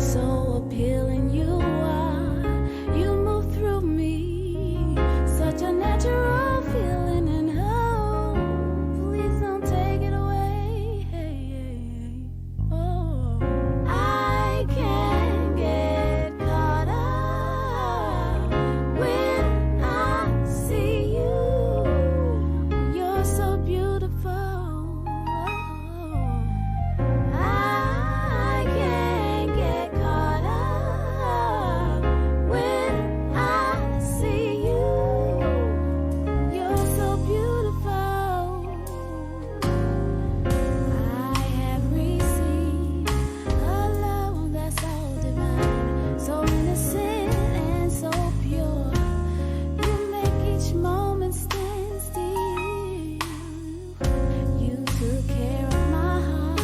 So appealing you are. You move through me. Such a natural feeling, and oh, please don't take it away. Oh, I can't get caught up when I see you. You're so beautiful. I can't get caught up when I see you. You're so beautiful. I have received a love that's so divine, so innocent and so pure. You make each moment stand still. You took care of my heart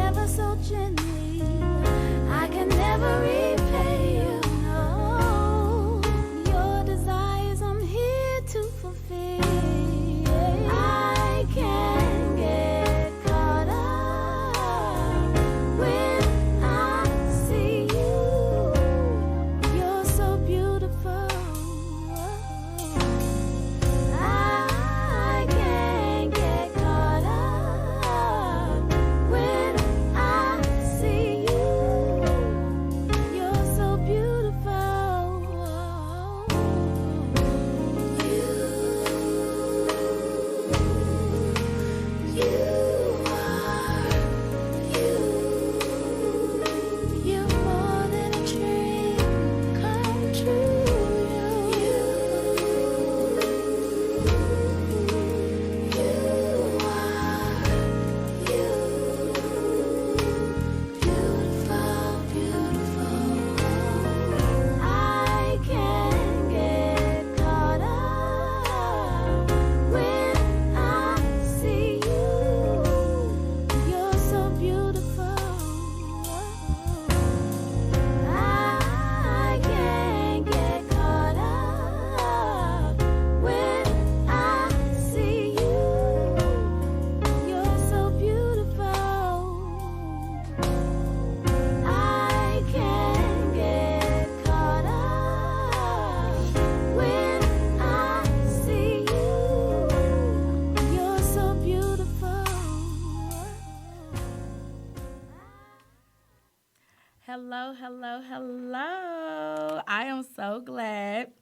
ever so gently. I can never repay you. No, your desires I'm here to fulfill. I can't get caught up when I see you. You're so beautiful. I can't get caught up when I see you. You're so beautiful. You are you. You're more than a dream come true. You are you. Beautiful, beautiful. I can't get caught up when I see you. You're so beautiful. I can't get caught up when I see you. You're so beautiful. I can't get caught up when I see you. You're so beautiful. Hello, hello, hello. I am so glad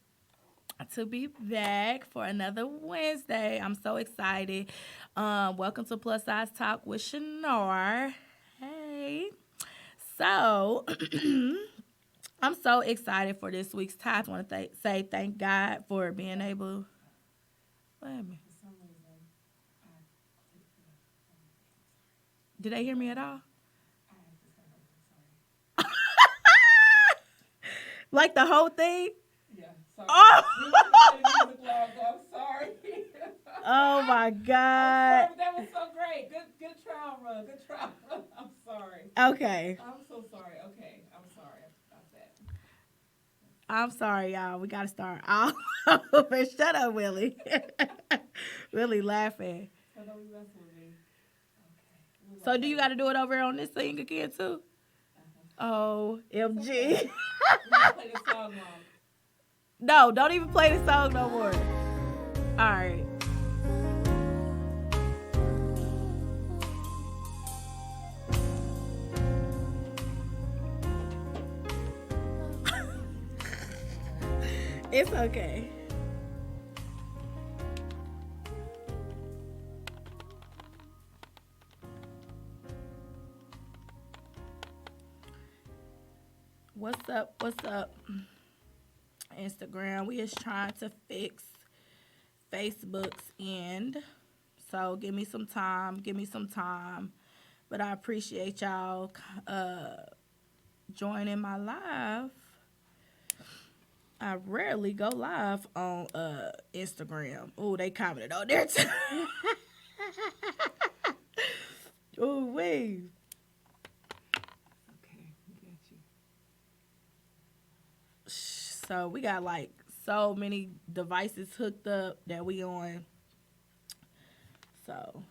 to be back for another Wednesday. I'm so excited. Welcome to Plus Size Talk with Shannar. Hey. So, I'm so excited for this week's topic. I want to say thank God for being able. Wait a minute. Did they hear me at all? Like the whole thing? Yeah, sorry. Oh, I'm sorry. oh my I'm God. sorry, that was so great. Good trial run. Good trial run. I'm sorry. Okay. I'm so sorry. Okay, I'm sorry about that. I'm sorry, y'all. We got to start all over. Shut up, Willie. Willie laughing. I know you messing with me. Okay. So, do you got to do it over on this thing again, too? OMG. We gonna play this song now. No, don't even play the song no more. All right. It's okay. What's up? What's up? Instagram. We is trying to fix Facebook's end. So give me some time. Give me some time. But I appreciate y'all joining my live. I rarely go live on Instagram. Oh, they commented on there too. Oh, wait. Okay, we got you. So we got like so many devices hooked up that we on. So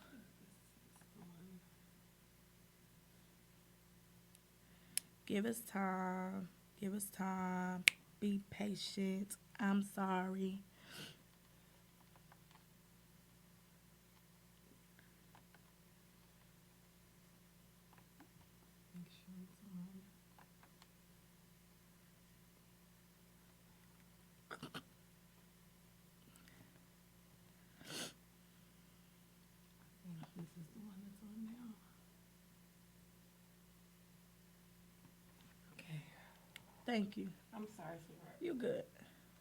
Give us time. Give us time. Be patient. I'm sorry. Make sure it's on. I think this is the one that's on now. Okay. Thank you. I'm sorry, sweetheart. You good.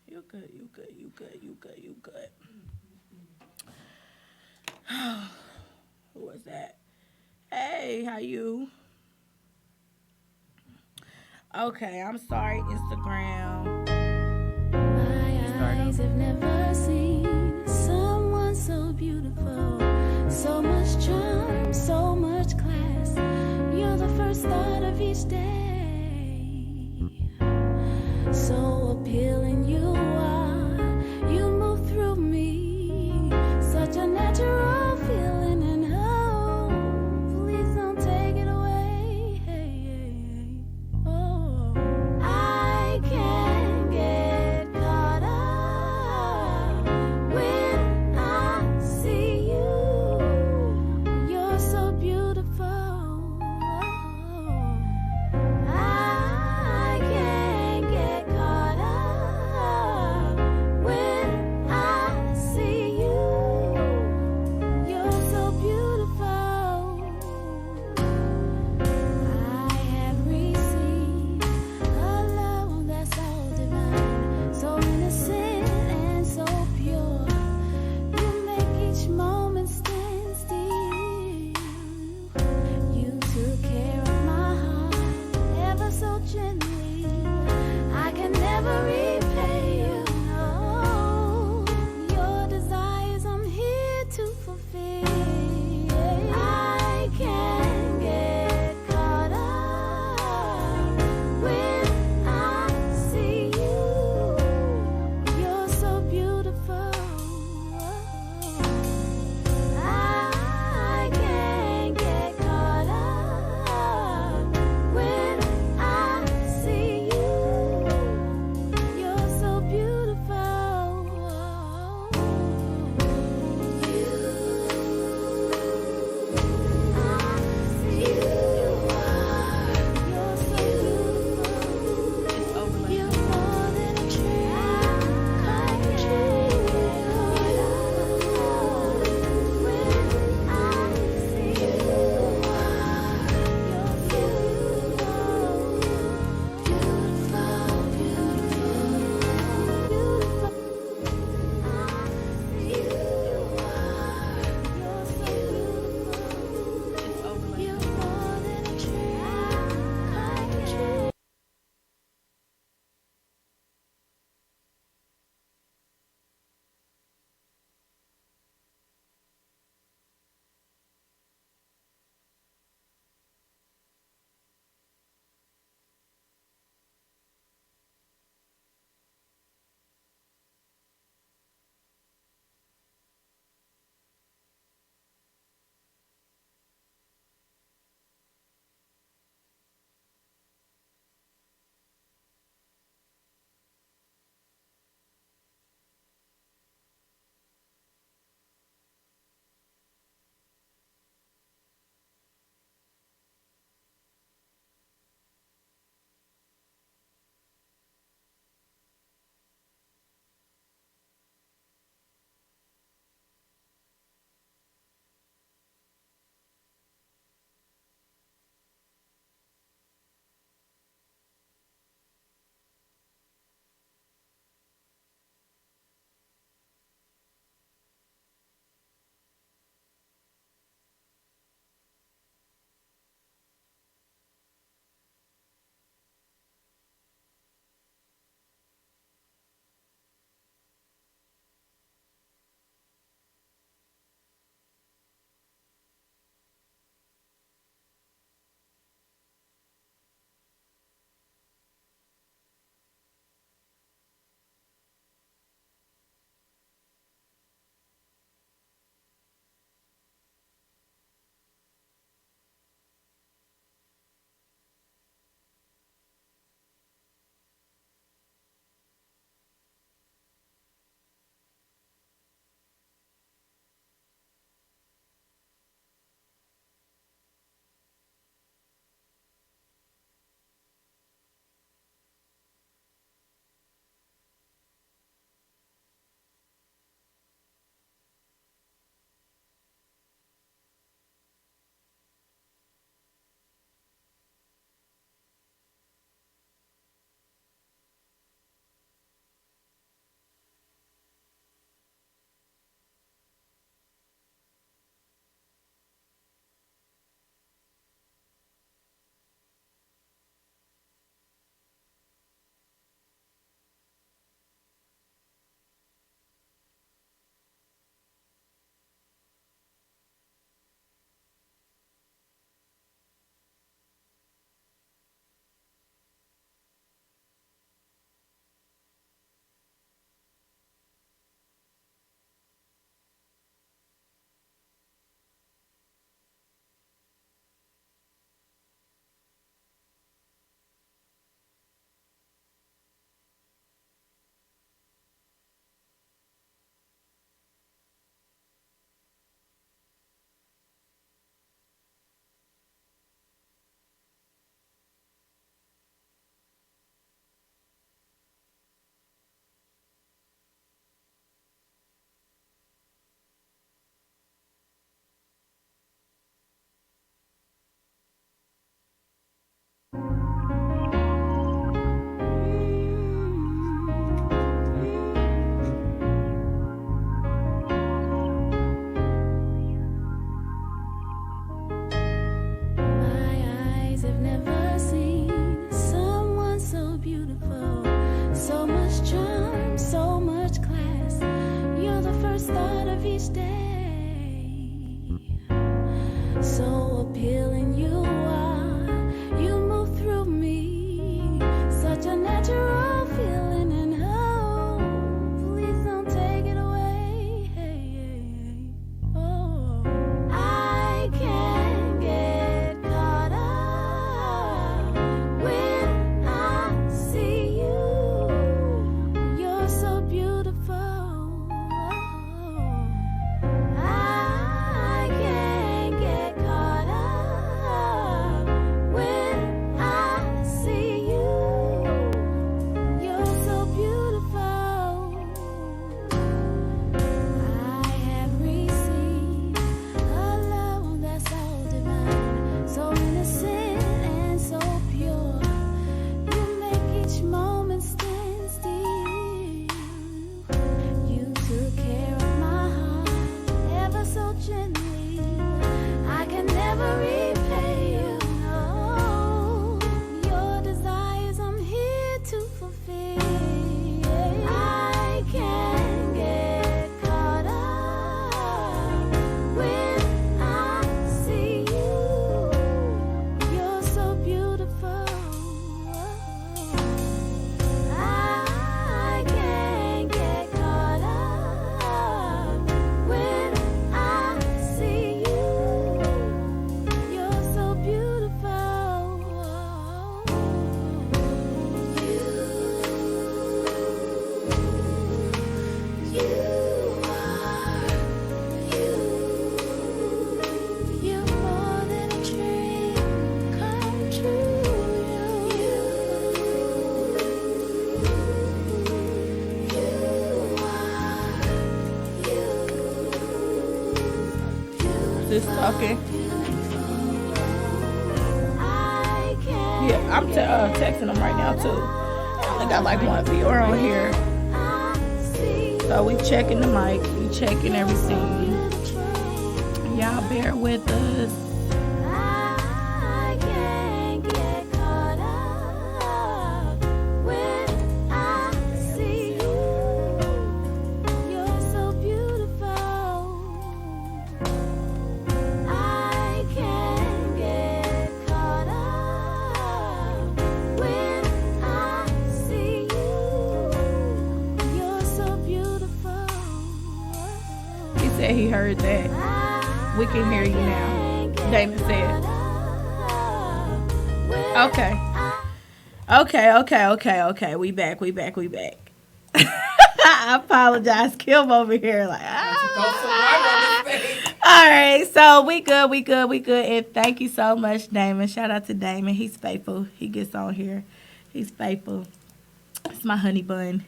You good. You good. You good. You good. You good. Who was that? Hey, how you? Okay, I'm sorry, Instagram. My eyes have never seen someone so beautiful, so much charm, so much class. You're the first thought of each day. So appealing you are, you move through me, such a natural feeling, and oh, please don't take it away. Oh, I can't get caught up when I see you. You're so beautiful. I can't get caught up each day. So appealing you are, you move through me, such a natural feeling, and oh, please don't take it away. Oh, I can't get caught up when I see you. You're so beautiful. I can't get caught up when I see you. You're so beautiful. I have received a love that's so divine, so innocent and so pure. You make each moment stand still. You took care of my heart ever so gently. I can never repay you. No, your desires I'm here to fulfill. I can't get caught up when I see you. You're so beautiful. I can't get caught up when I see you. You're so beautiful. You're more than a dream come true. Just talking. I can't Yeah, I'm texting them right now too. I only got like one viewer on here, see so we checking the mic, we checking everything. you. Y'all bear with us. I can't get caught up when I see you. You're so beautiful. I can't get caught up when I see you. You're so beautiful. He said he heard that. We can hear you now. Damon said. Okay. We back. I apologize. Kim over here like, All right, so we good. And thank you so much, Damon. Shout out to Damon. He's faithful. He gets on here. He's faithful. It's my honey bun.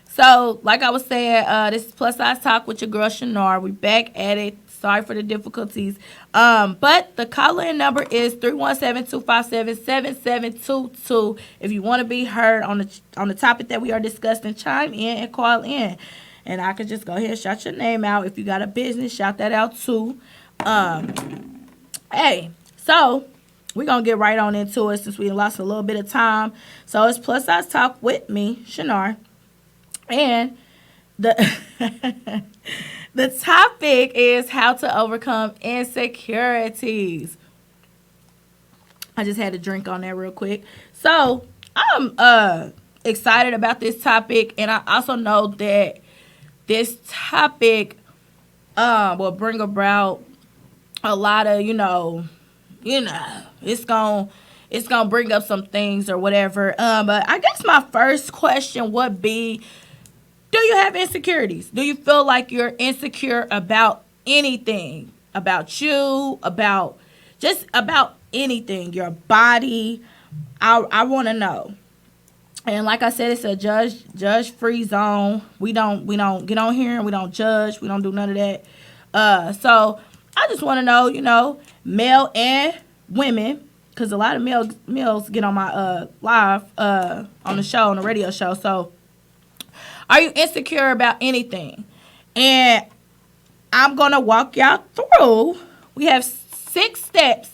So like I was saying, this is Plus Size Talk with your girl Shanar. We back at it. Sorry for the difficulties. But the call-in number is 317-257-7722. If you want to be heard on the topic that we are discussing, chime in and call in. And I could just go ahead and shout your name out. If you got a business, shout that out too. Hey, so we're going to get right on into it since we lost a little bit of time. So it's Plus Size Talk with me, Shanar. And the the topic is how to overcome insecurities. I just had to drink on that real quick. So I'm excited about this topic, and I also know that this topic will bring about a lot of, it's gonna bring up some things or whatever. But I guess my first question would be, do you have insecurities? Do you feel like you're insecure about anything? About you? About anything? Your body? I want to know. And like I said, it's a judge-free zone. We don't get on here and we don't judge. We don't do none of that. So I just want to know, male and women, because a lot of males get on my live on the show, on the radio show. So are you insecure about anything? And I'm going to walk y'all through. We have 6 steps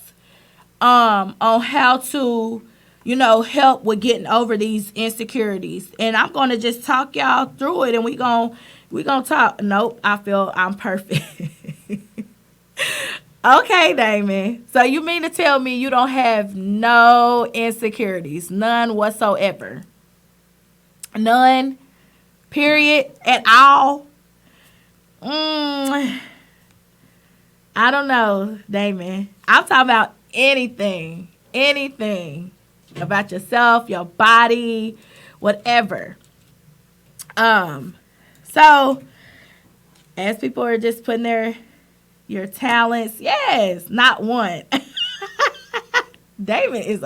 on how to, help with getting over these insecurities. And I'm going to just talk y'all through it, and we're going to We gonna talk. Nope, I feel I'm perfect. Okay, Damon. So you mean to tell me you don't have no insecurities, none whatsoever, none, period, at all? I don't know, Damon. I'm talking about anything about yourself, your body, whatever. So as people are just putting your talents, yes, not one. David he's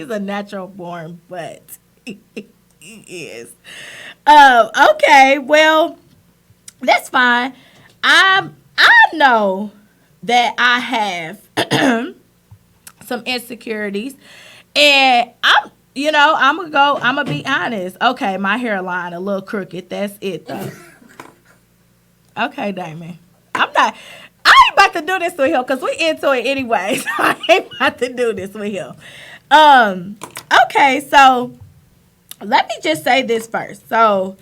a natural born, but he is. Okay, well, that's fine. I know that I have some insecurities, and I'm gonna be honest. Okay, my hairline a little crooked. That's it though. Okay, Damon. I ain't about to do this with him because we into it anyway. So I ain't about to do this with him. Okay, so let me just say this first. So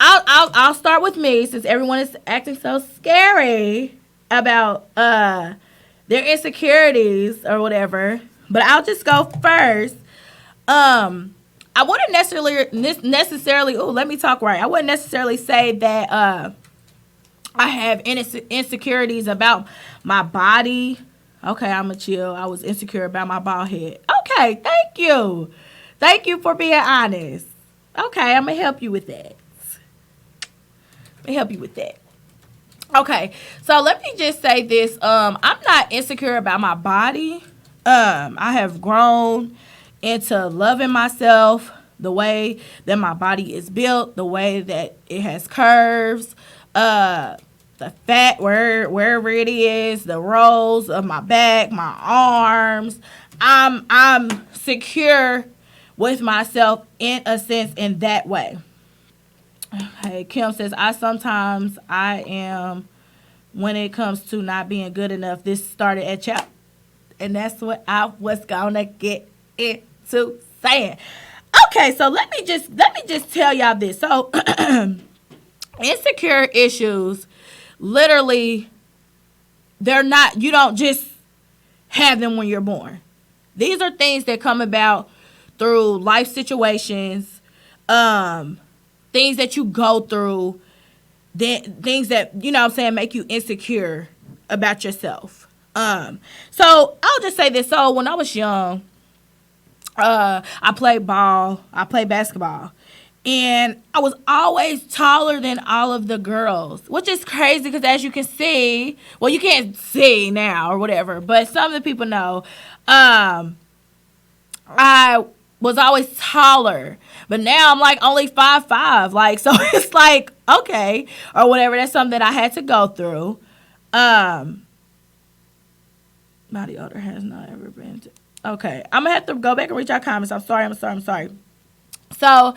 I'll start with me since everyone is acting so scary about their insecurities or whatever. But I'll just go first. I wouldn't necessarily. Oh, let me talk right. I wouldn't necessarily say that I have insecurities about my body. Okay, I'm a chill. I was insecure about my bald head. Okay, thank you. Thank you for being honest. Okay, I'm gonna help you with that. Okay, so let me just say this. I'm not insecure about my body. I have grown into loving myself, the way that my body is built, the way that it has curves, the fat wherever it is, the rolls of my back, my arms. I'm secure with myself in a sense in that way. Okay, Kim says I am when it comes to not being good enough. This started at child, and that's what I was gonna get into saying. Okay, so let me just tell y'all this. So insecure issues, literally, they're not, you don't just have them when you're born. These are things that come about through life situations, things that you go through, things that, make you insecure about yourself. So I'll just say this. So when I was young, I played basketball, and I was always taller than all of the girls, which is crazy because as you can see, well, you can't see now or whatever, but some of the people know, I was always taller, but now I'm like only 5'5", like, so it's like, okay, or whatever. That's something that I had to go through. Body odor has not ever been to, okay, I'm gonna have to go back and read your comments. I'm sorry. So,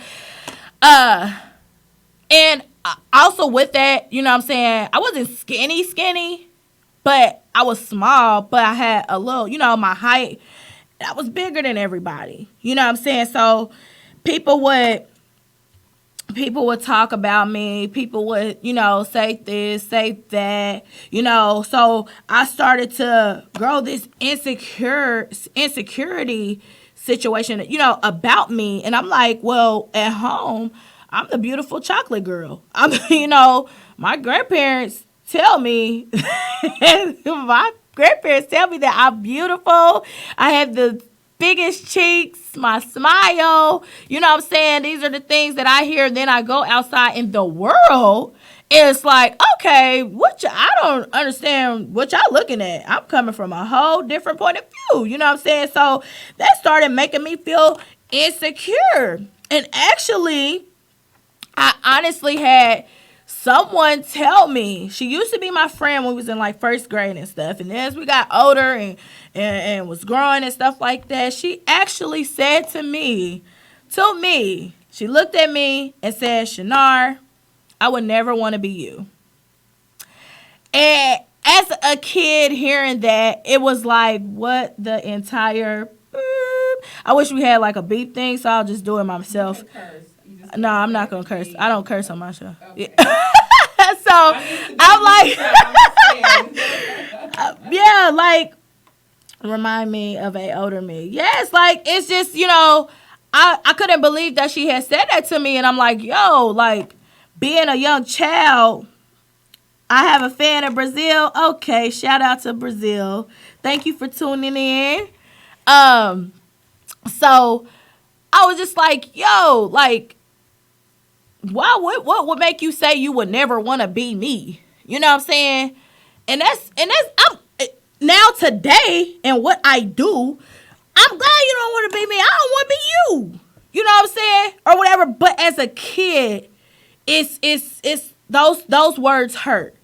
and also with that, I wasn't skinny, but I was small, but I had a little, my height, I was bigger than everybody. So people would talk about me. People would, say this, say that, so I started to grow this insecurity situation, about me. And I'm like, well, at home, I'm the beautiful chocolate girl. My grandparents tell me, that I'm beautiful. I have the biggest cheeks, my smile. These are the things that I hear. Then I go outside in the world. And it's like, okay, I don't understand what y'all looking at. I'm coming from a whole different point of view. So that started making me feel insecure. And actually, I honestly had someone tell me, she used to be my friend when we was in like first grade and stuff. And as we got older and was growing and stuff like that, she actually said to me, she looked at me and said, Shanar, I would never want to be you. And as a kid hearing that, it was like, what the entire, I wish we had like a beep thing, so I'll just do it myself. No, I'm not gonna curse. I don't curse on my show. Yeah. So I'm like, yeah, like remind me of a older me. Yes, like it's just I couldn't believe that she had said that to me, and I'm like, yo, like being a young child. I have a fan in Brazil. Okay, shout out to Brazil. Thank you for tuning in. So I was just like, yo, like, what would make you say you would never want to be me? You know what I'm saying? And that's I'm now today and what I do, I'm glad you don't want to be me. I don't want to be you. You know what I'm saying? Or whatever. But as a kid, it's those words hurt.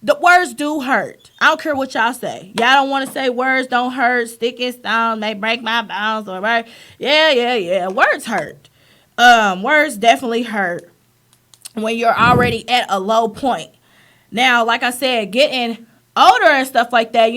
The words do hurt. I don't care what y'all say. Y'all don't want to say words don't hurt, stick and stone, they break my bones, or right? Yeah. Words hurt. Words definitely hurt when you're already at a low point. Now, like I said, getting older and stuff like that,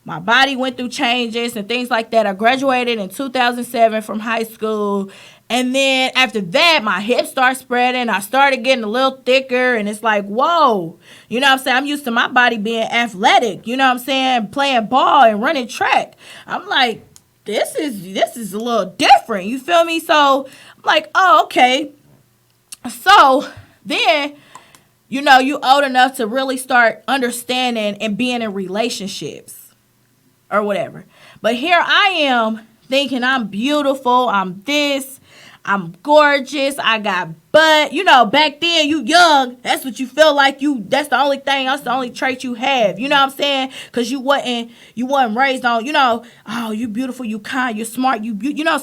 my body went through changes and things like that. I graduated in 2007 from high school. And then after that, my hips start spreading. I started getting a little thicker. And it's like, whoa. You know what I'm saying? I'm used to my body being athletic. You know what I'm saying? Playing ball and running track. I'm like, this is a little different. You feel me? So I'm like, oh, okay. So then, you old enough to really start understanding and being in relationships or whatever. But here I am thinking I'm beautiful. I'm this. I'm gorgeous. I got butt. Back then you young. That's what you feel like that's the only thing. That's the only trait you have. You know what I'm saying? Because you wasn't raised on, oh, you beautiful, you kind, you're smart,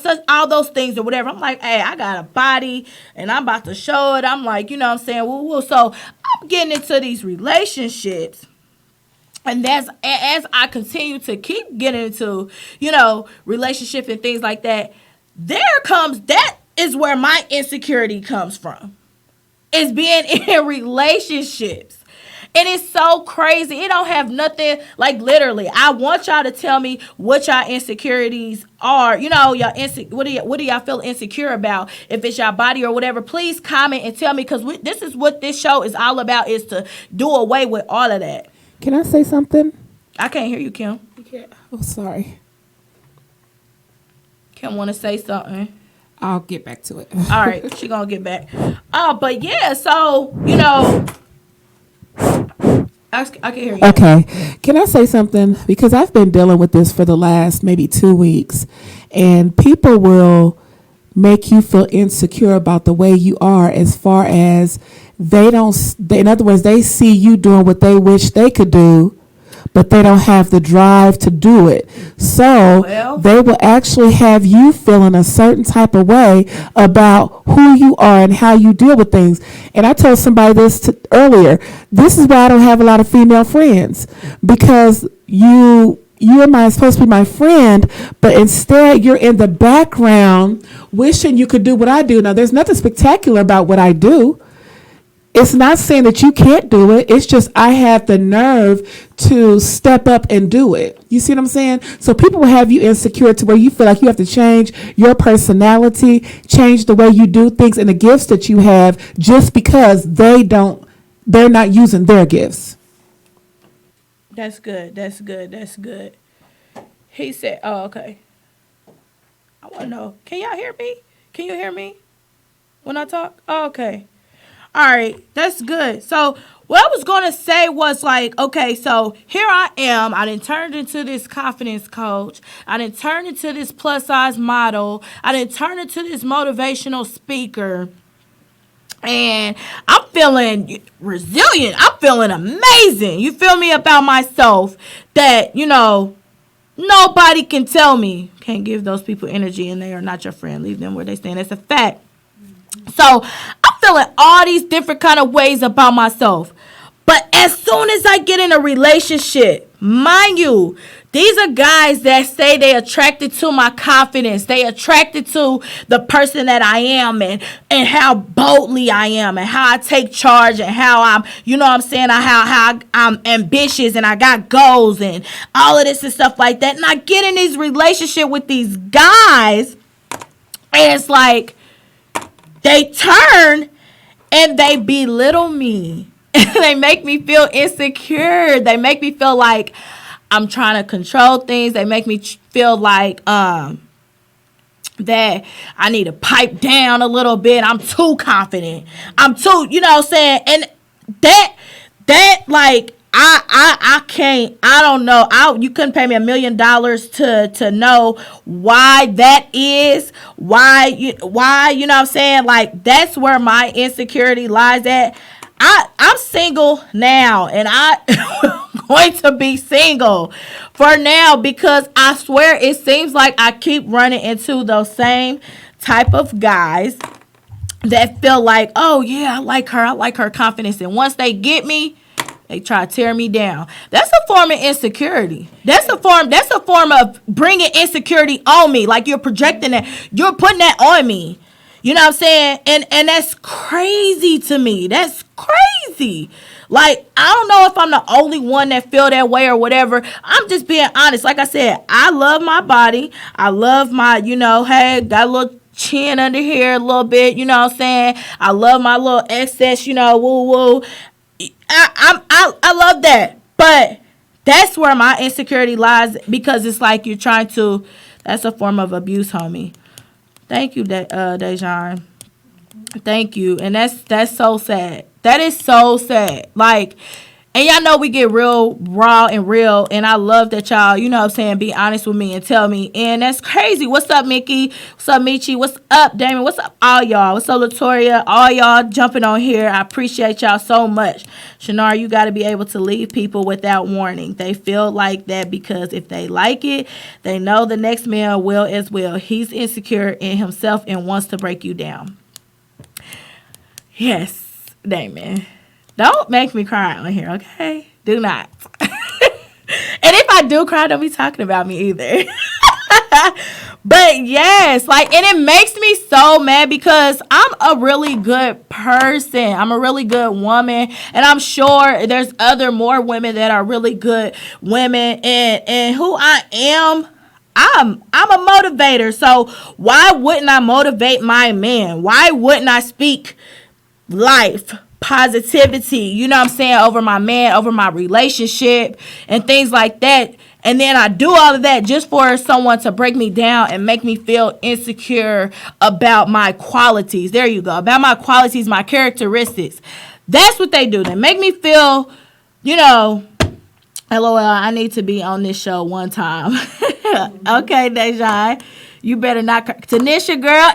such all those things or whatever. I'm like, hey, I got a body and I'm about to show it. I'm like, what I'm saying? Woo. So I'm getting into these relationships. And as I continue to keep getting into, relationship and things like that, that is where my insecurity comes from. Is being in relationships. And it's so crazy. It don't have nothing, like literally. I want y'all to tell me what y'all insecurities are. What do y'all feel insecure about? If it's your body or whatever, please comment and tell me. Because this is what this show is all about, is to do away with all of that. Can I say something? I can't hear you, Kim. Yeah. Oh, sorry. Kim want to say something. I'll get back to it. All right, she gonna get back. But yeah, so I can hear you. Okay. Can I say something? Because I've been dealing with this for the last maybe 2 weeks, and people will make you feel insecure about the way you are, as far as in other words, they see you doing what they wish they could do, but they don't have the drive to do it. So they will actually have you feeling a certain type of way about who you are and how you deal with things. And I told somebody this earlier. This is why I don't have a lot of female friends, because you are supposed to be my friend, but instead you're in the background wishing you could do what I do. Now, there's nothing spectacular about what I do. It's not saying that you can't do it. It's just I have the nerve to step up and do it. You see what I'm saying? So people will have you insecure to where you feel like you have to change your personality, change the way you do things and the gifts that you have, just because they're not using their gifts. That's good. He said, oh, okay. I want to know. Can y'all hear me? Can you hear me when I talk? Oh, okay. All right, that's good. So what I was going to say was like, okay, so here I am. I done turned into this confidence coach. I done turned into this plus size model. I done turned into this motivational speaker. And I'm feeling resilient. I'm feeling amazing. You feel me about myself that, nobody can tell me. Can't give those people energy and they are not your friend. Leave them where they stand. That's a fact. So I'm feeling all these different kind of ways about myself. But as soon as I get in a relationship, mind you, these are guys that say they attracted to my confidence. They attracted to the person that I am and how boldly I am and how I take charge and how I'm, how I'm ambitious and I got goals and all of this and stuff like that. And I get in this relationship with these guys and it's like, they turn and they belittle me. They make me feel insecure. They make me feel like I'm trying to control things. They make me feel like that I need to pipe down a little bit. I'm too confident. I'm too, you know what I'm saying? And that like I can't, I don't know. You couldn't pay me $1 million to know why that is. Why, you know what I'm saying? Like, that's where my insecurity lies at. I'm single now, and I'm going to be single for now, because I swear it seems like I keep running into those same type of guys that feel like, oh yeah, I like her confidence, and once they get me, they try to tear me down. That's a form of insecurity. That's a form of bringing insecurity on me. Like, you're projecting that, you're putting that on me. You know what I'm saying? And that's crazy to me. That's crazy. Like, I don't know if I'm the only one that feel that way or whatever. I'm just being honest. Like I said, I love my body. I love my, hey, got a little chin under here a little bit. You know what I'm saying? I love my little excess, woo woo. I love that. But that's where my insecurity lies, because it's like you're trying to, that's a form of abuse, homie. Thank you, Dejan. Thank you. And that's so sad. That is so sad. Like, and y'all know we get real raw and real, and I love that y'all, you know what I'm saying, be honest with me and tell me. And that's crazy. What's up, Mickey? What's up, Michi? What's up, Damon? What's up, all y'all? What's up, Latoria? All y'all jumping on here. I appreciate y'all so much. Shanar, you got to be able to leave people without warning. They feel like that because if they like it, they know the next man will as well. He's insecure in himself and wants to break you down. Yes, Damon. Don't make me cry on here, okay? Do not. And if I do cry, don't be talking about me either. But yes, like, and it makes me so mad because I'm a really good person. I'm a really good woman. And I'm sure there's more women that are really good women. And who I am, I'm a motivator. So why wouldn't I motivate my man? Why wouldn't I speak life, positivity, you know what I'm saying, over my man, over my relationship and things like that? And then I do all of that just for someone to break me down and make me feel insecure about my qualities. There you go. About my qualities, my characteristics. That's what they do. They make me feel, LOL, I need to be on this show one time. Okay, Dejan, you better not. Tanisha, girl.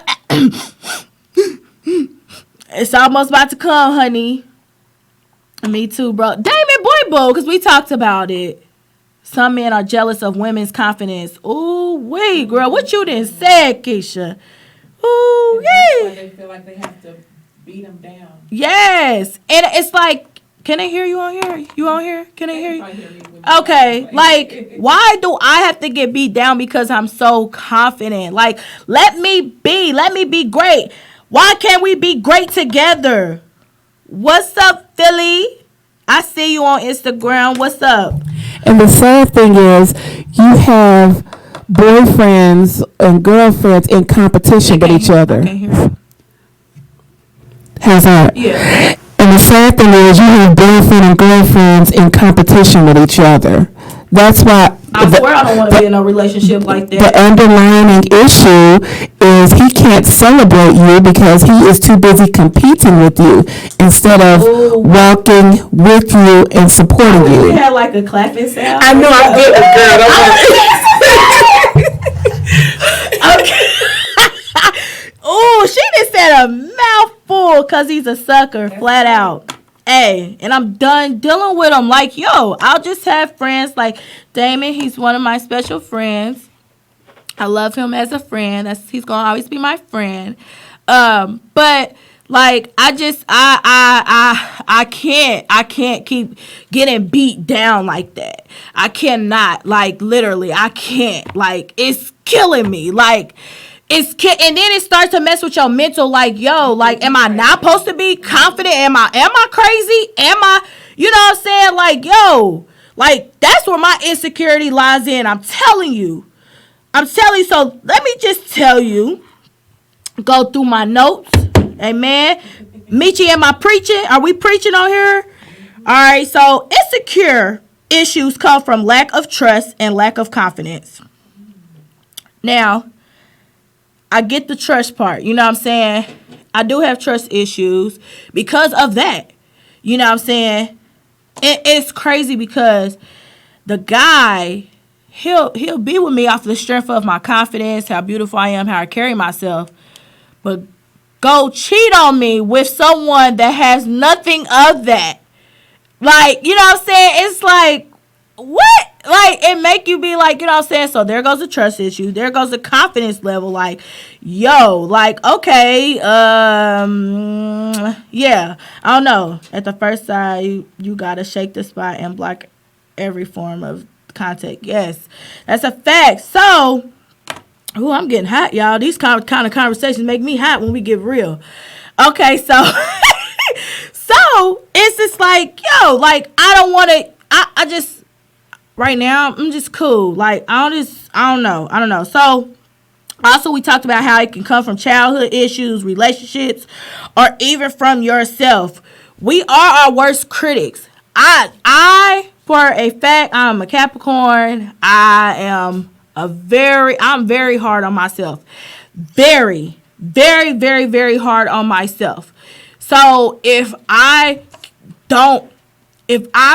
It's almost about to come, honey. Me too, bro. Damon Boy Boo, because we talked about it. Some men are jealous of women's confidence. Ooh, wait, girl. What you done said, Keisha? Ooh, yeah. They feel like they have to beat them down. Yes. And it's like, can I hear you on here? You on here? Can I hear you? Okay. Like, why do I have to get beat down because I'm so confident? Like, let me be great. Why can't we be great together? What's up, Philly? I see you on Instagram. What's up? And the sad thing is, you have boyfriends and girlfriends in competition with each other. I can't hear you. How's that? Yeah. And the sad thing is, you have boyfriend and girlfriends in competition with each other. That's why I swear I don't want to be in a relationship like that. The underlying issue is he can't celebrate you because he is too busy competing with you instead of walking with you and supporting you. You had like a clapping sound. I know I'm good with girl. Okay. Oh, she just said a mouthful because he's a sucker, flat out. Hey, and I'm done dealing with him. Like, yo, I'll just have friends like Damon. He's one of my special friends. I love him as a friend. He's gonna always be my friend. But like, I can't keep getting beat down like that. I cannot. Like, literally, I can't. Like, it's killing me. Like. And then it starts to mess with your mental, like, yo, like, am I not supposed to be confident? Am I crazy? You know what I'm saying? Like, yo, like, that's where my insecurity lies in. I'm telling you. So let me just tell you, go through my notes. Amen. Michi, am I preaching? Are we preaching on here? All right. So insecure issues come from lack of trust and lack of confidence. Now, I get the trust part. You know what I'm saying? I do have trust issues because of that. You know what I'm saying? It's crazy because the guy, he'll be with me off the strength of my confidence, how beautiful I am, how I carry myself, but go cheat on me with someone that has nothing of that. Like, you know what I'm saying? It's like, what? Like, it make you be like, you know what I'm saying? So there goes the trust issue. There goes the confidence level. Like, yo, like, okay, yeah, I don't know. At the first sight, you gotta shake the spot and block every form of contact. Yes, that's a fact. So, ooh, I'm getting hot, y'all. These kind of conversations make me hot when we get real. Okay, so, so it's just like, yo, like, I don't want to, I just, right now, I'm just cool. Like, I don't know. So, also, we talked about how it can come from childhood issues, relationships, or even from yourself. We are our worst critics. I, for a fact, I'm a Capricorn. I'm very hard on myself. Very, very, very, very hard on myself. So, if I'm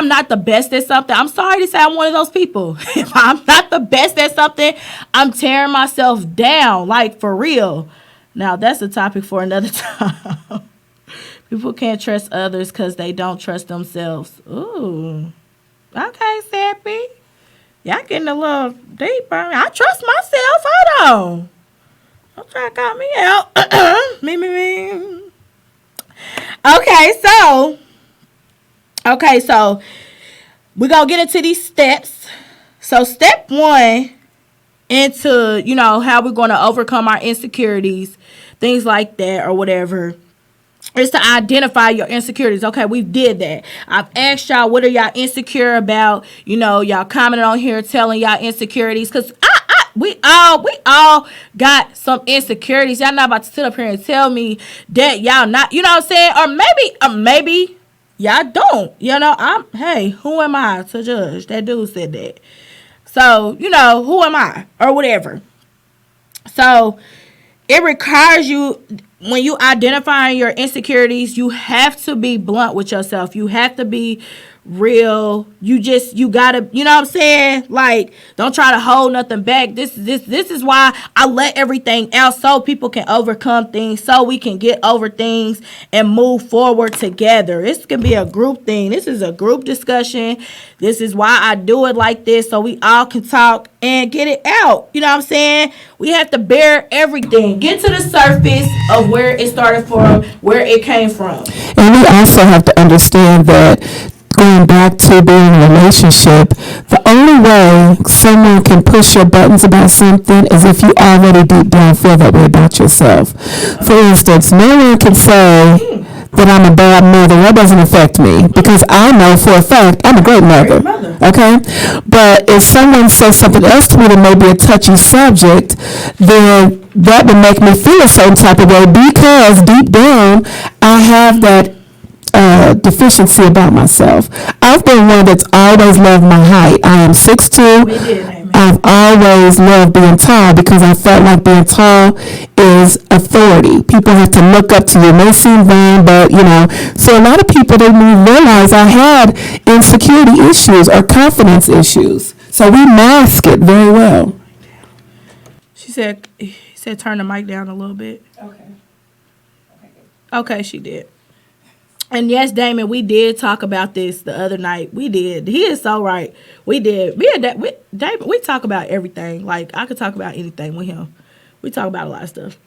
not the best at something, I'm sorry to say I'm one of those people. If I'm not the best at something, I'm tearing myself down, like, for real. Now, that's a topic for another time. People can't trust others because they don't trust themselves. Ooh. Okay, Sappy. Y'all getting a little deeper. I trust myself. Hold on. Don't try to call me out. Me. Okay, so we're going to get into these steps. So step 1 into, you know, how we're going to overcome our insecurities, things like that or whatever, is to identify your insecurities. Okay, we did that. I've asked y'all, what are y'all insecure about? You know, y'all commented on here telling y'all insecurities, because we all got some insecurities. Y'all not about to sit up here and tell me that y'all not, you know what I'm saying? Or maybe y'all don't. You know, hey, who am I to judge? That dude said that. So, you know, who am I? Or whatever. So, it requires you, when you identifying your insecurities, you have to be blunt with yourself. You have to be real. You gotta, you know what I'm saying? Like, don't try to hold nothing back. This is why I let everything out, so people can overcome things, so we can get over things and move forward together. This can be a group thing. This is a group discussion. This is why I do it like this, so we all can talk and get it out. You know what I'm saying? We have to bear everything. Get to the surface of where it started from, where it came from. And we also have to understand that going back to being in a relationship, the only way someone can push your buttons about something is if you already deep down feel that way about yourself. For instance, no one can say that I'm a bad mother. That doesn't affect me, because I know for a fact I'm a great mother. Okay? But if someone says something else to me that may be a touchy subject, then that would make me feel a certain type of way, because deep down I have that deficiency about myself. I've been one that's always loved my height. I am 6'2". I've always loved being tall, because I felt like being tall is authority. People have to look up to you. It may seem vain, but, you know. So a lot of people didn't realize I had insecurity issues or confidence issues. So we mask it very well. He said turn the mic down a little bit. Okay, she did. And yes, Damon, we did talk about this the other night. We did. He is so right. We did. Damon, we talk about everything. Like, I could talk about anything with him. We talk about a lot of stuff.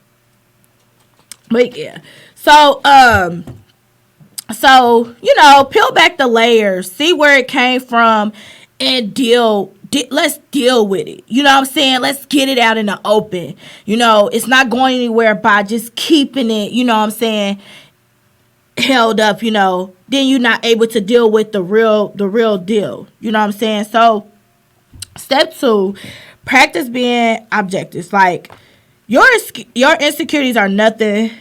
But yeah. So, you know, peel back the layers, see where it came from, and let's deal with it. You know what I'm saying? Let's get it out in the open. You know, it's not going anywhere by just keeping it, you know what I'm saying, held up, you know. Then you're not able to deal with the real deal. You know what I'm saying? So, step 2, practice being objective. Like, your insecurities are nothing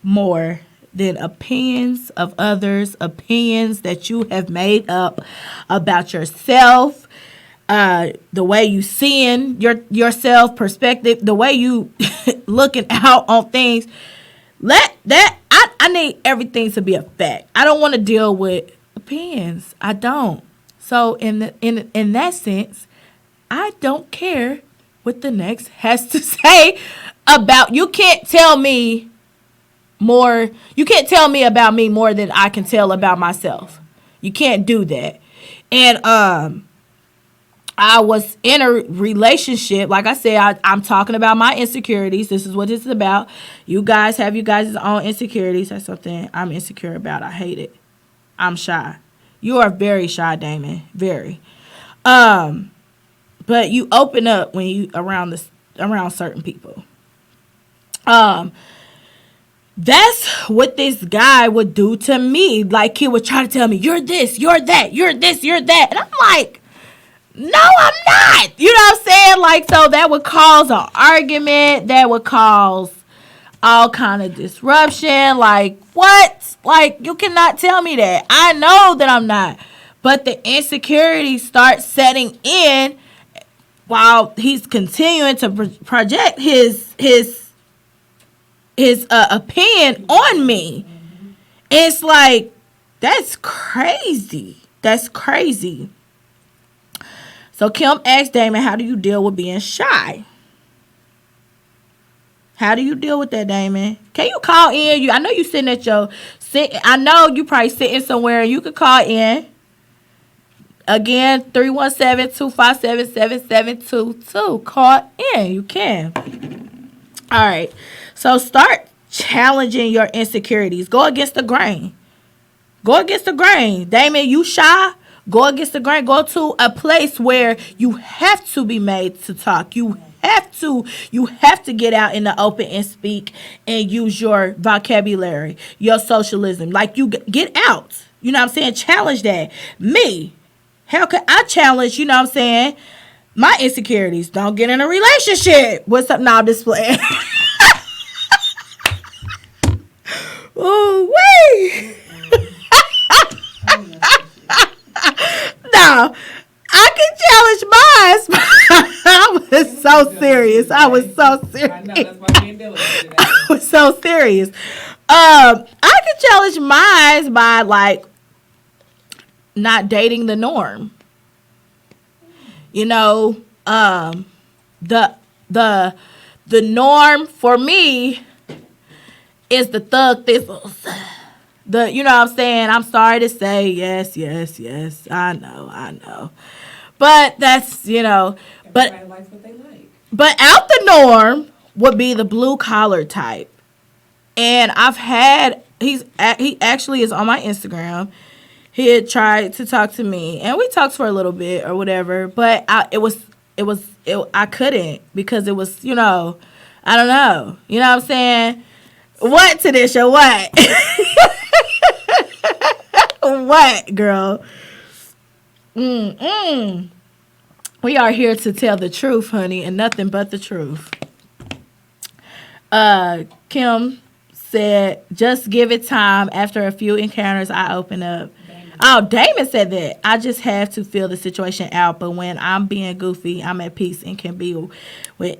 more than opinions of others, opinions that you have made up about yourself, the way you seeing yourself, perspective, the way you looking out on things. I need everything to be a fact. I don't want to deal with opinions. I don't. So in that sense, I don't care what the next has to say about. You can't tell me more. You can't tell me about me more than I can tell about myself. You can't do that. And I was in a relationship. Like I said, I'm talking about my insecurities. This is what this is about. You guys have you guys' own insecurities. That's something I'm insecure about. I hate it. I'm shy. You are very shy, Damon. Very. But you open up when you around certain people. That's what this guy would do to me. Like, he would try to tell me, you're this, you're that, you're this, you're that. And I'm like, no, I'm not. You know what I'm saying? Like, so that would cause an argument. That would cause all kind of disruption. Like, what? Like, you cannot tell me that. I know that I'm not. But the insecurity starts setting in while he's continuing to project his opinion on me. It's like, that's crazy. That's crazy. So Kim asked Damon, how do you deal with being shy? How do you deal with that, Damon? Can you call in? I know you sitting at I know you probably sitting somewhere. You could call in. Again, 317-257-7722. Call in. You can. All right. So start challenging your insecurities. Go against the grain. Go against the grain. Damon, you shy? Go against the grain. Go to a place where you have to be made to talk. You have to get out in the open and speak and use your vocabulary, your socialism. Like, you get out. You know what I'm saying? Challenge that. Me. How could I challenge, you know what I'm saying, my insecurities? Don't get in a relationship. What's up now, display? Ooh, wee. No, I can challenge mine. I was so serious. I was so serious. I know, that's why we ain't dealing with it. I was so serious. I can challenge mine by, like, not dating the norm. You know, the norm for me is the thug thistles. You know what I'm saying? I'm sorry to say, yes. I know. But that's, you know, Everybody likes what they like. but out the norm would be the blue collar type. And he actually is on my Instagram. He had tried to talk to me, and we talked for a little bit or whatever, but I couldn't, because it was, you know, I don't know. You know what I'm saying? What, Tanisha? What? What, girl? We are here to tell the truth, honey, and nothing but the truth. Kim said, just give it time. After a few encounters, I open up. Oh, Damon said that. I just have to feel the situation out, but when I'm being goofy, I'm at peace and can be with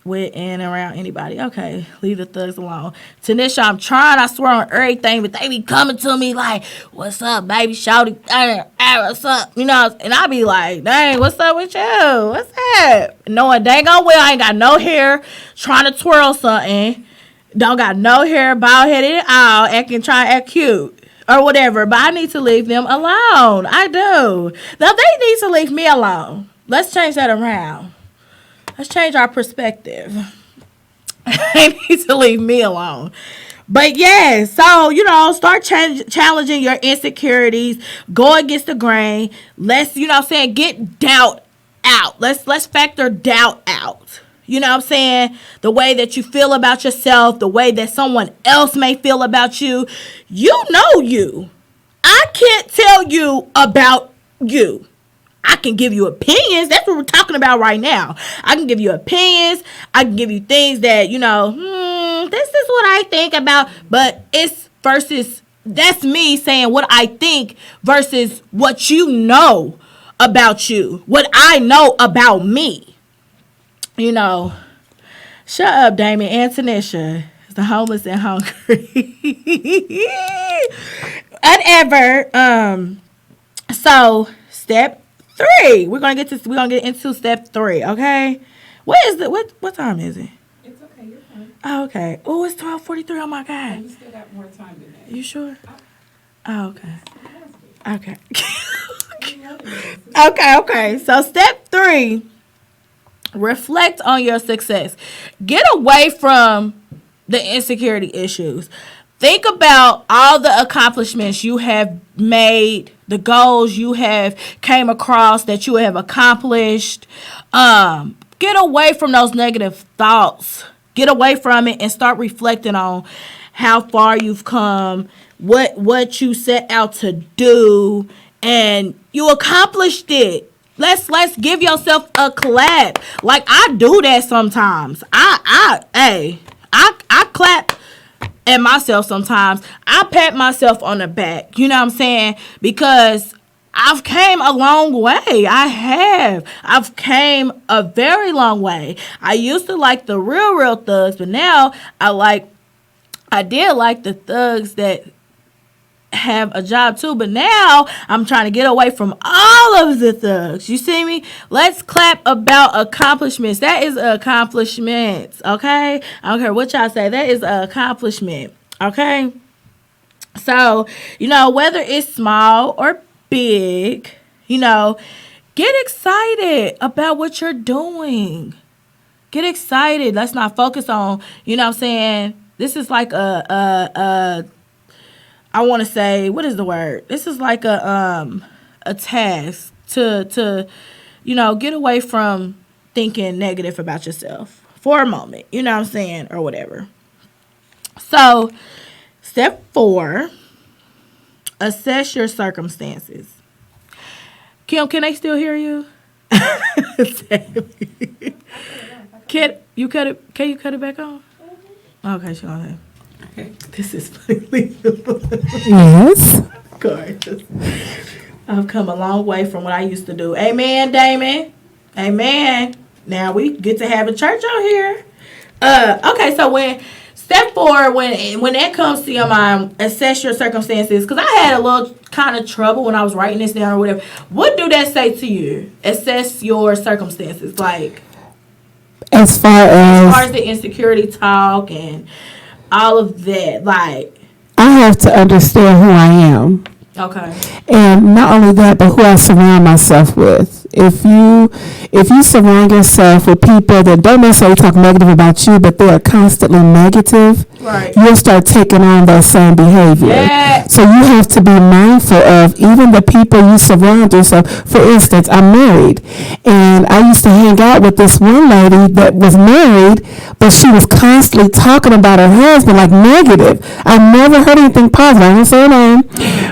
and around anybody. Okay, leave the thugs alone. Tanisha, I'm trying, I swear on everything, but they be coming to me like, what's up, baby, shawty, what's up, you know, and I be like, dang, what's up with you? What's up? Knowing dang on well I ain't got no hair, trying to twirl something, don't got no hair, bald headed at all, trying to act cute or whatever, but I need to leave them alone. I do. Now they need to leave me alone. Let's change that around. Let's change our perspective. They need to leave me alone. But yeah, so, you know, start challenging your insecurities. Go against the grain. Let's, you know what I'm saying, get doubt out. Let's factor doubt out. You know what I'm saying? The way that you feel about yourself, the way that someone else may feel about you. You know you. I can't tell you about you. I can give you opinions. That's what we're talking about right now. I can give you opinions. I can give you things that, you know, this is what I think about, but it's versus, that's me saying what I think versus what you know about you, what I know about me. You know, shut up, Damon. Antonisha is the homeless and hungry. Whatever. So step 3. We're gonna get into step 3. Okay. What time is it? It's okay, you're fine. Oh, okay. Oh, it's 12:43. Oh my God. You still got more time than that. You sure? Oh, okay. Okay. You love it. Okay. So step 3, reflect on your success. Get away from the insecurity issues. Think about all the accomplishments you have made, the goals you have came across that you have accomplished. Get away from those negative thoughts. Get away from it and start reflecting on how far you've come, what you set out to do, and you accomplished it. Let's give yourself a clap. Like, I do that sometimes. I clap at myself sometimes. I pat myself on the back. You know what I'm saying? Because I've came a long way. I have. I've came a very long way. I used to like the real thugs, but now I did like the thugs that have a job too, but now I'm trying to get away from all of the thugs. You see me? Let's clap about accomplishments. That is an accomplishment, okay? I don't care what y'all say. That is an accomplishment, okay? So, you know, whether it's small or big, you know, get excited about what you're doing. Get excited. Let's not focus on, you know what I'm saying? This is like I want to say, what is the word? This is like a task to, you know, get away from thinking negative about yourself for a moment. You know what I'm saying? Or whatever. So, step 4, assess your circumstances. Kim, can they still hear you? Can you cut it back on? Okay, Sean. Okay. This is funny. Yes. Gorgeous. I've come a long way from what I used to do. Amen, Damon. Amen. Now we get to have a church out here. Okay, so when step 4, when that comes to your mind, assess your circumstances. Because I had a little kind of trouble when I was writing this down or whatever. What do that say to you? Assess your circumstances, like As far as the insecurity talk and all of that, like. I have to understand who I am. Okay. And not only that, but who I surround myself with. If you surround yourself with people that don't necessarily talk negative about you, but they are constantly negative, Right. you'll start taking on that same behavior. Yeah. So you have to be mindful of even the people you surround yourself. For instance, I'm married, and I used to hang out with this one lady that was married, but she was constantly talking about her husband like negative. I never heard anything positive. I don't say her name,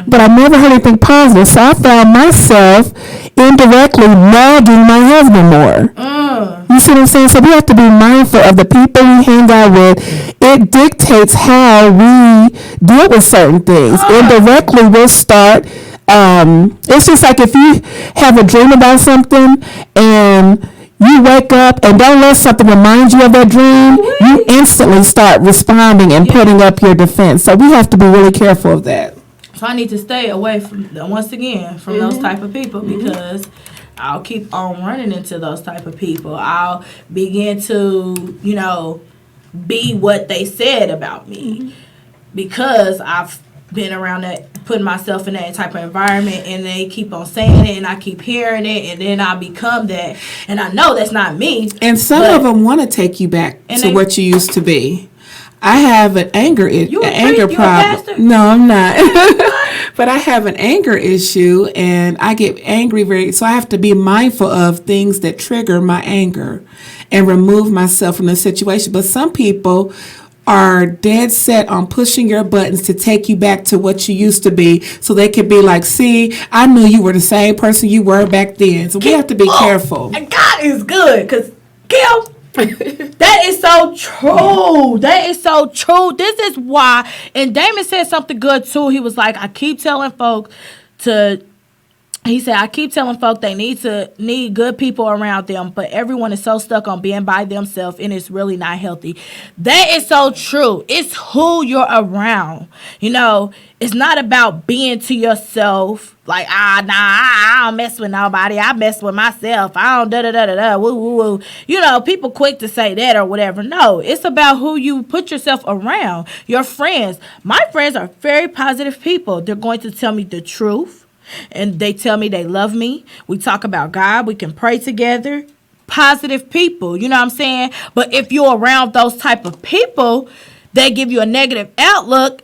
but I never heard anything positive. So I found myself indirectly nagging my husband more. You see what I'm saying? So we have to be mindful of the people we hang out with. It dictates how we deal with certain things. Indirectly, we'll start. It's just like if you have a dream about something and you wake up and don't let something remind you of that dream, you instantly start responding and putting up your defense. So we have to be really careful of that. So I need to stay away from, once again, from those type of people, because I'll keep on running into those type of people. I'll begin to, you know, be what they said about me because I've been around that, putting myself in that type of environment, and they keep on saying it and I keep hearing it, and then I become that, and I know that's not me. And some of them want to take you back to what you used to be. I have an anger problem. pastor? No, I'm not. But I have an anger issue, and I get angry so I have to be mindful of things that trigger my anger and remove myself from the situation. But some people are dead set on pushing your buttons to take you back to what you used to be, so they could be like, see, I knew you were the same person you were back then. So we have to be careful. And God is good, because Kim, That is so true. That is so true. This is why. And Damon said something good too. He was like, I keep telling folk to. He said, I keep telling folk they need good people around them, but everyone is so stuck on being by themselves, and it's really not healthy. That is so true. It's who you're around. You know, it's not about being to yourself. Like, I don't mess with nobody. I mess with myself. I don't da-da-da-da-da, woo-woo-woo. You know, people quick to say that or whatever. No, it's about who you put yourself around. Your friends. My friends are very positive people. They're going to tell me the truth. And they tell me they love me. We talk about God. We can pray together. Positive people. You know what I'm saying? But if you're around those type of people, they give you a negative outlook.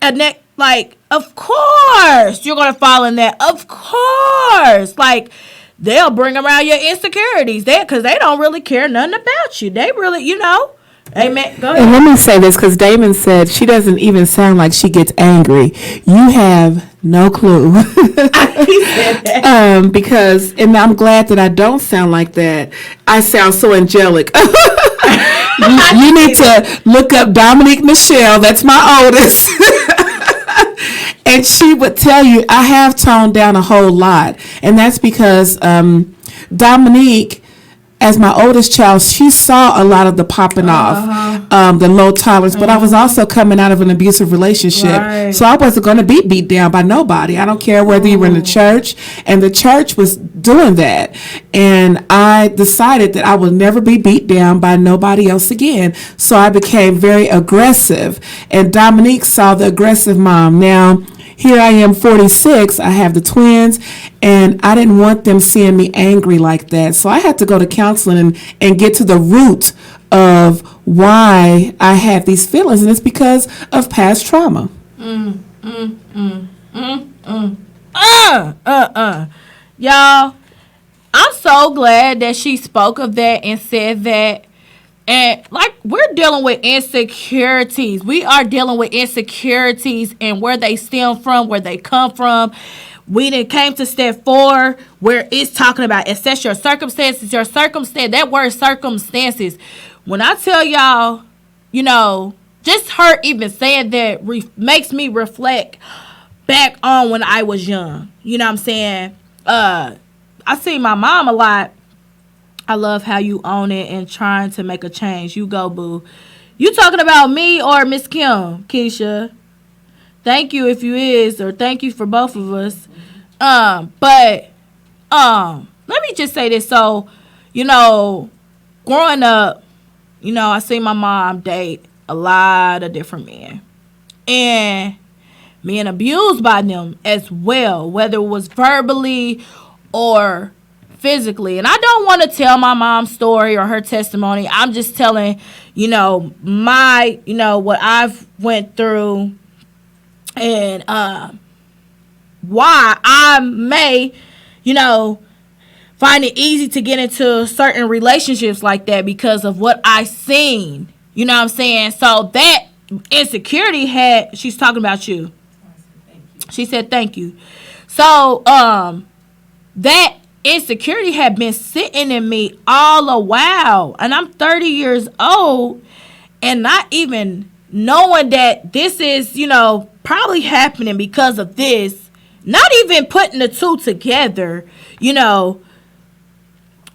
Like, of course, you're going to fall in that. Of course. Like, they'll bring around your insecurities. Because they don't really care nothing about you. They really, you know. Amen. Go ahead. And let me say this, because Damon said she doesn't even sound like she gets angry. You have no clue. He said that. Because, and I'm glad that I don't sound like that. I sound so angelic. You need to look up Dominique Michelle. That's my oldest. And she would tell you, I have toned down a whole lot. And that's because Dominique, as my oldest child, she saw a lot of the popping off, the low tolerance. But I was also coming out of an abusive relationship. Right. So I wasn't going to be beat down by nobody. I don't care whether you were in the church. And the church was doing that. And I decided that I would never be beat down by nobody else again. So I became very aggressive. And Dominique saw the aggressive mom. Now, here I am, 46. I have the twins, and I didn't want them seeing me angry like that. So I had to go to counseling and get to the root of why I have these feelings, and it's because of past trauma. Y'all, I'm so glad that she spoke of that and said that. And like, we're dealing with insecurities. We are dealing with insecurities and where they stem from, where they come from. We then came to step 4 where it's talking about assess your circumstances. Your circumstance, that word circumstances. When I tell y'all, you know, just her even saying that makes me reflect back on when I was young. You know what I'm saying? I see my mom a lot. I love how you own it and trying to make a change. You go, boo. You talking about me or Miss Kim, Keisha? Thank you if you is, or thank you for both of us. But let me just say this. So, you know, growing up, you know, I see my mom date a lot of different men. And being abused by them as well, whether it was verbally or physically. And I don't want to tell my mom's story or her testimony. I'm just telling, you know, my, you know, what I've went through and why I may, you know, find it easy to get into certain relationships like that because of what I seen. You know what I'm saying? So that insecurity she's talking about you. She said thank you. So that insecurity had been sitting in me all a while, and I'm 30 years old and not even knowing that this is, you know, probably happening because of this, not even putting the two together, you know,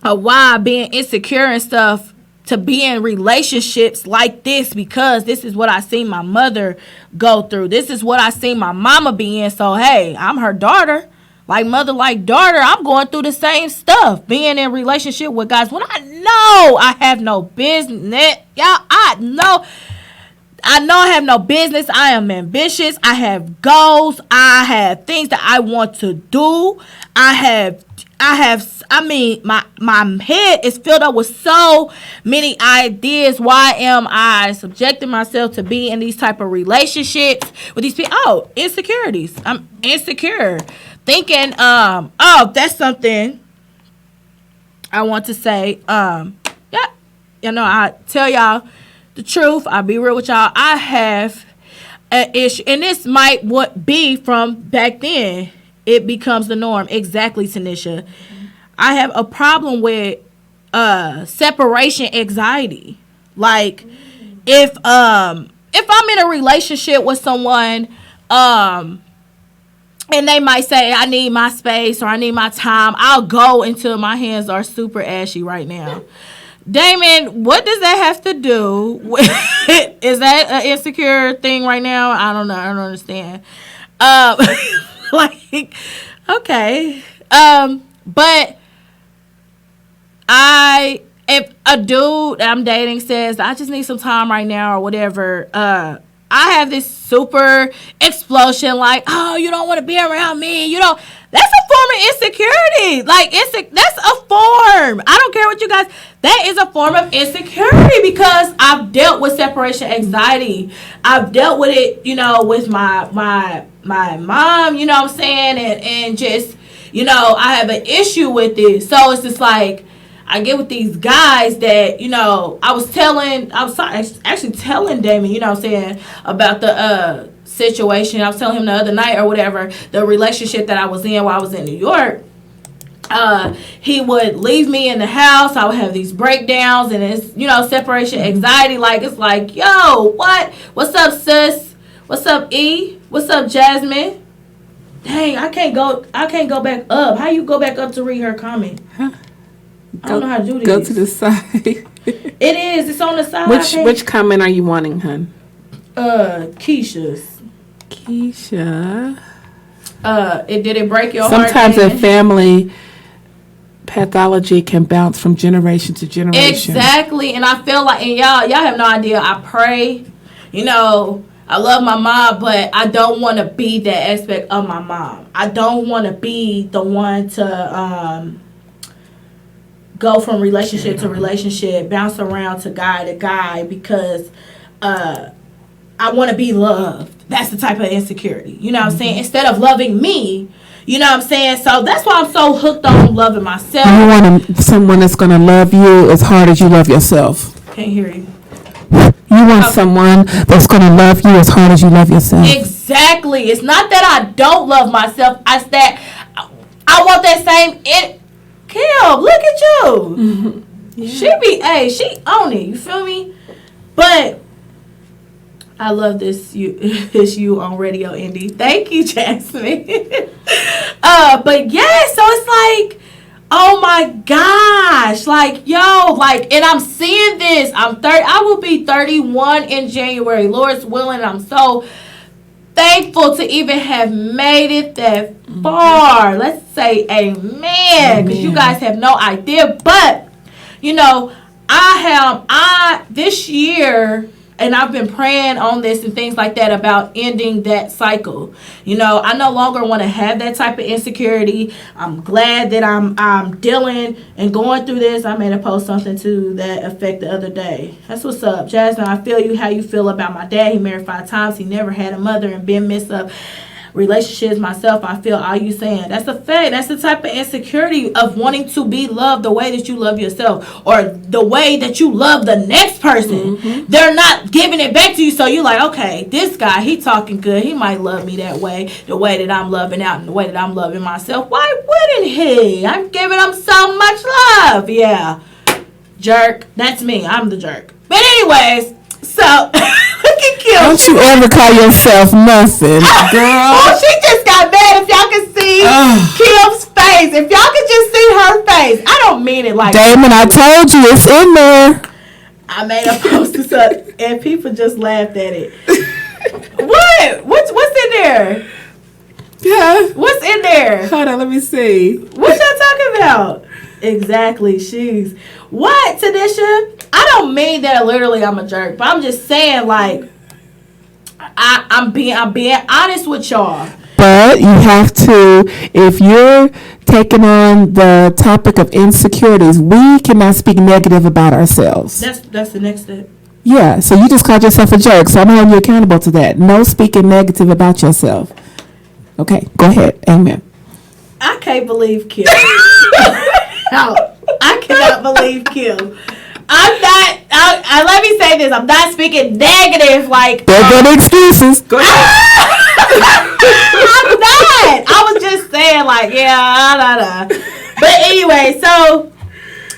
why being insecure and stuff to be in relationships like this, because this is what I seen my mother go through. This is what I seen my mama be in. So hey, I'm her daughter. Like mother, like daughter, I'm going through the same stuff. Being in relationship with guys when I know I have no business. Y'all, I know I have no business. I am ambitious. I have goals. I have things that I want to do. I mean, my head is filled up with so many ideas. Why am I subjecting myself to be in these type of relationships with these people? Oh, insecurities. I'm insecure. Thinking, that's something I want to say. Yeah, you know, I tell y'all the truth. I'll be real with y'all. I have an issue, and this might be from back then. It becomes the norm. Exactly, Tanisha. I have a problem with separation anxiety. Like, if I'm in a relationship with someone, and they might say, I need my space or I need my time, I'll go until my hands are super ashy right now. Damon, what does that have to do with, is that an insecure thing right now? I don't know. I don't understand. Like, okay. But if a dude that I'm dating says, I just need some time right now or whatever, I have this super explosion like, oh, you don't want to be around me. You don't. That's a form of insecurity. Like, that's a form. I don't care what you guys. That is a form of insecurity because I've dealt with separation anxiety. I've dealt with it, with my mom, you know what I'm saying? And just, I have an issue with it. So it's just like, I get with these guys that, I was actually telling Damon, you know what I'm saying, about the situation. I was telling him the other night or whatever, the relationship that I was in while I was in New York. He would leave me in the house. I would have these breakdowns and it's, separation anxiety. Like, it's like, yo, what? What's up, sis? What's up, E? What's up, Jasmine? Dang, I can't go back up. How you go back up to read her comment? Huh? I don't know how to do this. Go to the side. It is. It's on the side. Which comment are you wanting, hun? Keisha's. Keisha. Did it break your heart? Sometimes a family pathology can bounce from generation to generation. Exactly, and I feel like, and y'all have no idea. I pray, I love my mom, but I don't want to be that aspect of my mom. I don't want to be the one to go from relationship to relationship, bounce around to guy because I want to be loved. That's the type of insecurity. You know what I'm saying? Instead of loving me, you know what I'm saying? So that's why I'm so hooked on loving myself. You want someone that's going to love you as hard as you love yourself. Can't hear you. You want someone that's going to love you as hard as you love yourself. Exactly. It's not that I don't love myself. It's that I want that same... Kim, look at you. Mm-hmm. Yeah. She own it. You feel me? But I love this you on Radio Indy. Thank you, Jasmine. But yeah, so it's like, oh my gosh, like, yo, like, and I'm seeing this. I will be 31 in January, Lord's willing. I'm so thankful to even have made it that far. Let's say amen, because you guys have no idea. But I this year, and I've been praying on this and things like that about ending that cycle. I no longer want to have that type of insecurity. I'm glad that I'm dealing and going through this. I made a post something to that effect the other day. That's what's up, Jasmine. I feel you. How you feel about my dad? He married 5 times. He never had a mother and been messed up relationships myself. I feel all you saying. That's a fact. That's the type of insecurity of wanting to be loved the way that you love yourself or the way that you love the next person. Mm-hmm. They're not giving it back to you, so you're like, okay, this guy, he talking good. He might love me that way, the way that I'm loving out and the way that I'm loving myself. Why wouldn't he? I'm giving him so much love. Yeah. Jerk. That's me. I'm the jerk. But anyways, so... Don't you ever call yourself nothing, girl. Oh, she just got mad. If y'all can see Kim's face. If y'all could just see her face. I don't mean it like Damon, I told you it's in there. I made a post up and people just laughed at it. What? What's in there? Yeah. What's in there? Hold on, let me see. What y'all talking about? Exactly. She's what, Tanisha? I don't mean that literally I'm a jerk, but I'm just saying like I'm being honest with y'all. But you have to, if you're taking on the topic of insecurities, we cannot speak negative about ourselves. That's the next step. Yeah, so you just called yourself a jerk, so I'm holding you accountable to that. No speaking negative about yourself. Okay, go ahead. Amen. I can't believe Kim. I cannot believe Kim. I'm not. Let me say this. I'm not speaking negative. Like there go the excuses. Go ahead. I'm not. I was just saying, like, yeah, But anyway, so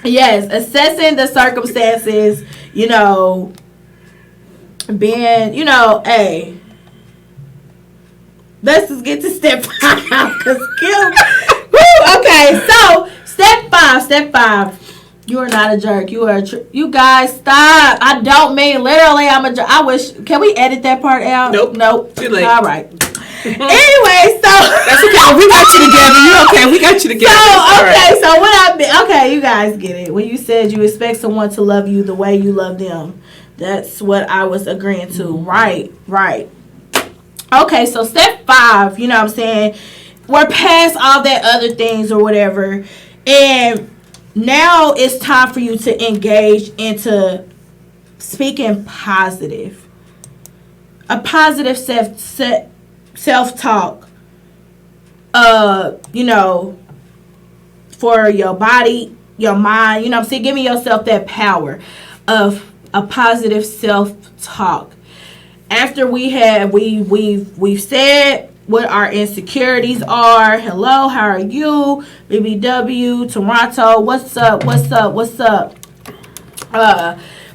yes, assessing the circumstances. you know, being, you know, hey, let's just get to step 5 because Kim. Okay, so step 5. You are not a jerk. You are. You guys stop. I don't mean literally. I'm a jerk. I wish. Can we edit that part out? Nope. Too late. All right. Anyway, so that's okay. We got you together. You okay? We got you together. So what I mean? Okay, you guys get it. When you said you expect someone to love you the way you love them, that's what I was agreeing to. Right. Okay, so step 5. You know what I'm saying? We're past all that other things or whatever, and now it's time for you to engage into speaking positive. A positive self-talk. You know, for your body, your mind, you know what I'm saying? Giving yourself that power of a positive self-talk. After we've said what our insecurities are. Hello, how are you? BBW, Toronto, what's up?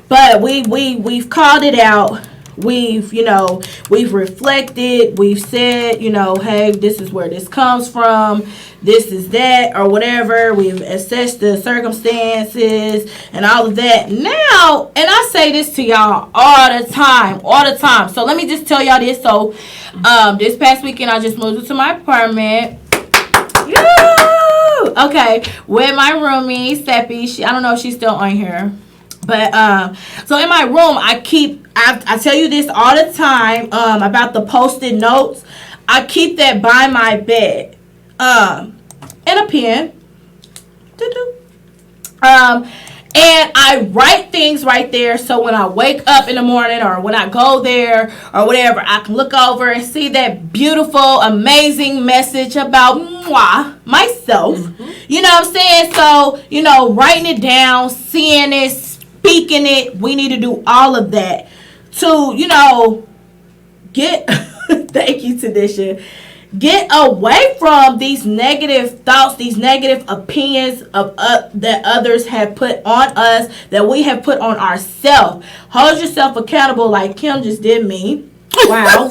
But we've called it out. We've reflected. We've said, hey, this is where this comes from. This is that, or whatever. We've assessed the circumstances and all of that. Now, and I say this to y'all all the time. So let me just tell y'all this. So, this past weekend, I just moved into my apartment. Okay, with my roomie, Seppi. I don't know if she's still on here. But, so in my room, I tell you this all the time, about the Post-it notes. I keep that by my bed, and a pen. And I write things right there, so when I wake up in the morning or when I go there or whatever, I can look over and see that beautiful, amazing message about myself. Mm-hmm. You know what I'm saying? So, writing it down, seeing it, speaking it, we need to do all of that to, get, thank you, Tanisha, get away from these negative thoughts, these negative opinions of that others have put on us, that we have put on ourselves. Hold yourself accountable like Kim just did me. Wow.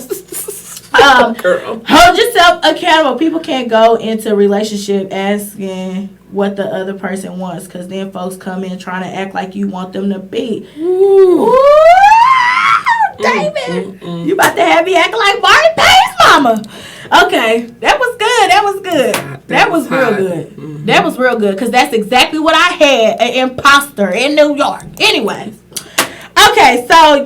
Girl. Hold yourself accountable. People can't go into a relationship asking what the other person wants, because then folks come in trying to act like you want them to be. Ooh, David. You about to have me acting like Martin Payne's mama. Okay, that was good. That was real good. Mm-hmm. That was real good, because that's exactly what I had, an imposter in New York. Anyways. Okay, so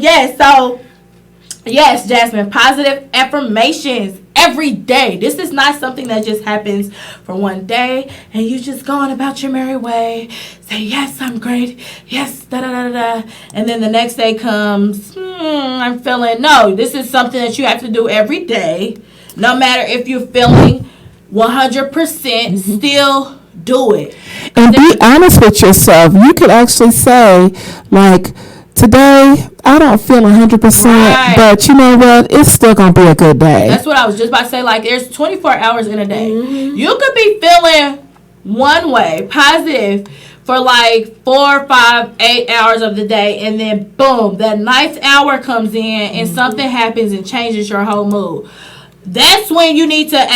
yes, Jasmine, positive affirmations every day. This is not something that just happens for one day and you just go on about your merry way. Say, yes, I'm great. Yes, da-da-da-da-da. And then the next day comes, I'm feeling, no, this is something that you have to do every day. No matter if you're feeling 100%, still do it. And be honest with yourself. You could actually say, like, today, I don't feel 100%, right, but you know what? It's still going to be a good day. That's what I was just about to say. Like, there's 24 hours in a day. Mm-hmm. You could be feeling one way, positive, for like 4, 5, 8 hours of the day, and then boom, that ninth hour comes in and something happens and changes your whole mood. That's when you need to,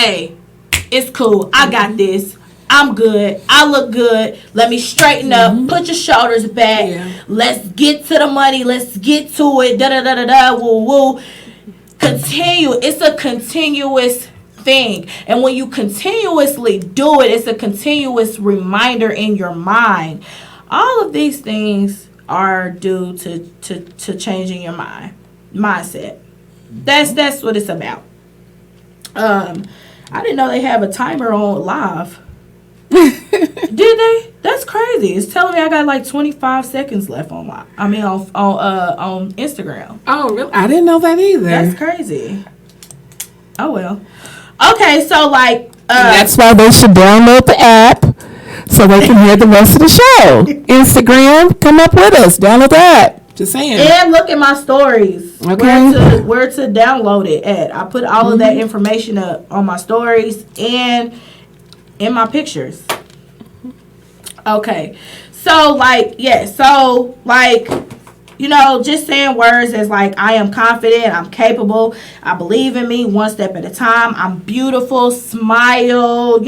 it's cool. I got this. I'm good. I look good. Let me straighten up. Put your shoulders back. Yeah. Let's get to the money. Let's get to it. Da-da-da-da-da. Woo-woo. Continue. It's a continuous thing. And when you continuously do it, it's a continuous reminder in your mind. All of these things are due to changing your mindset. That's what it's about. I didn't know they have a timer on live. Did they? That's crazy. It's telling me I got like 25 seconds left on on Instagram. Oh, really? I didn't know that either. That's crazy. Oh well. Okay, so like that's why they should download the app so they can hear the rest of the show. Instagram, come up with us. Download the app. Just saying. And look at my stories. Okay. Where to download it at. I put all of that information up on my stories and in my pictures. Okay. So like just saying words as like, I am confident, I'm capable, I believe in me, one step at a time, I'm beautiful, smile,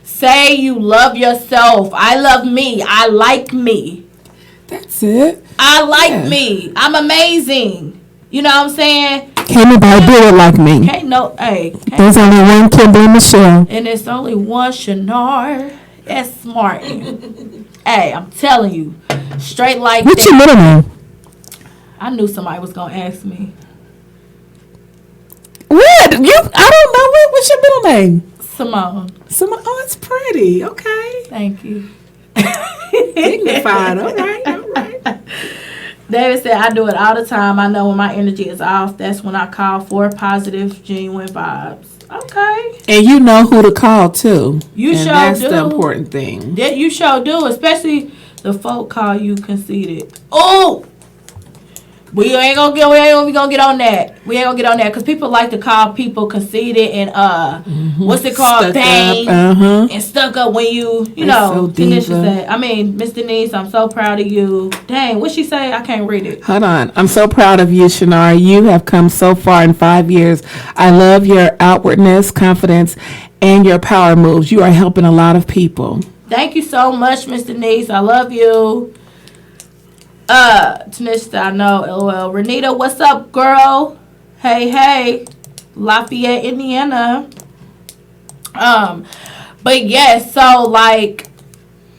say you love yourself. I love me. I like me. That's it. I like me. I'm amazing. You know what I'm saying? Can't nobody do it like me. There's only one Kimberly Michelle. And it's only one Shannard S. Martin. Hey, I'm telling you. Straight like What's that. your middle name? I knew somebody was going to ask me. What? I don't know. What's your middle name? Simone. Simone. Oh, it's pretty. Okay. Thank you. Dignified. All right. David said, I do it all the time. I know when my energy is off. That's when I call for positive, genuine vibes. Okay. And you know who to call, too. You and sure that's do. the important thing. That you sure do, especially the folk call you conceited. Oh! We ain't gonna get on that. We ain't gonna get on that because people like to call people conceited and what's it called, Stuck vain up. and stuck up when you So Tanisha diva. said. Miss Denise, I'm so proud of you. Dang, what she say? I can't read it. Hold on. I'm so proud of you, Shannara. You have come so far in 5 years. I love your outwardness, confidence, and your power moves. You are helping a lot of people. Thank you so much, Miss Denise. I love you. Tanisha, I know, LOL. Renita, what's up, girl? Hey. Lafayette, Indiana. But yes, so like,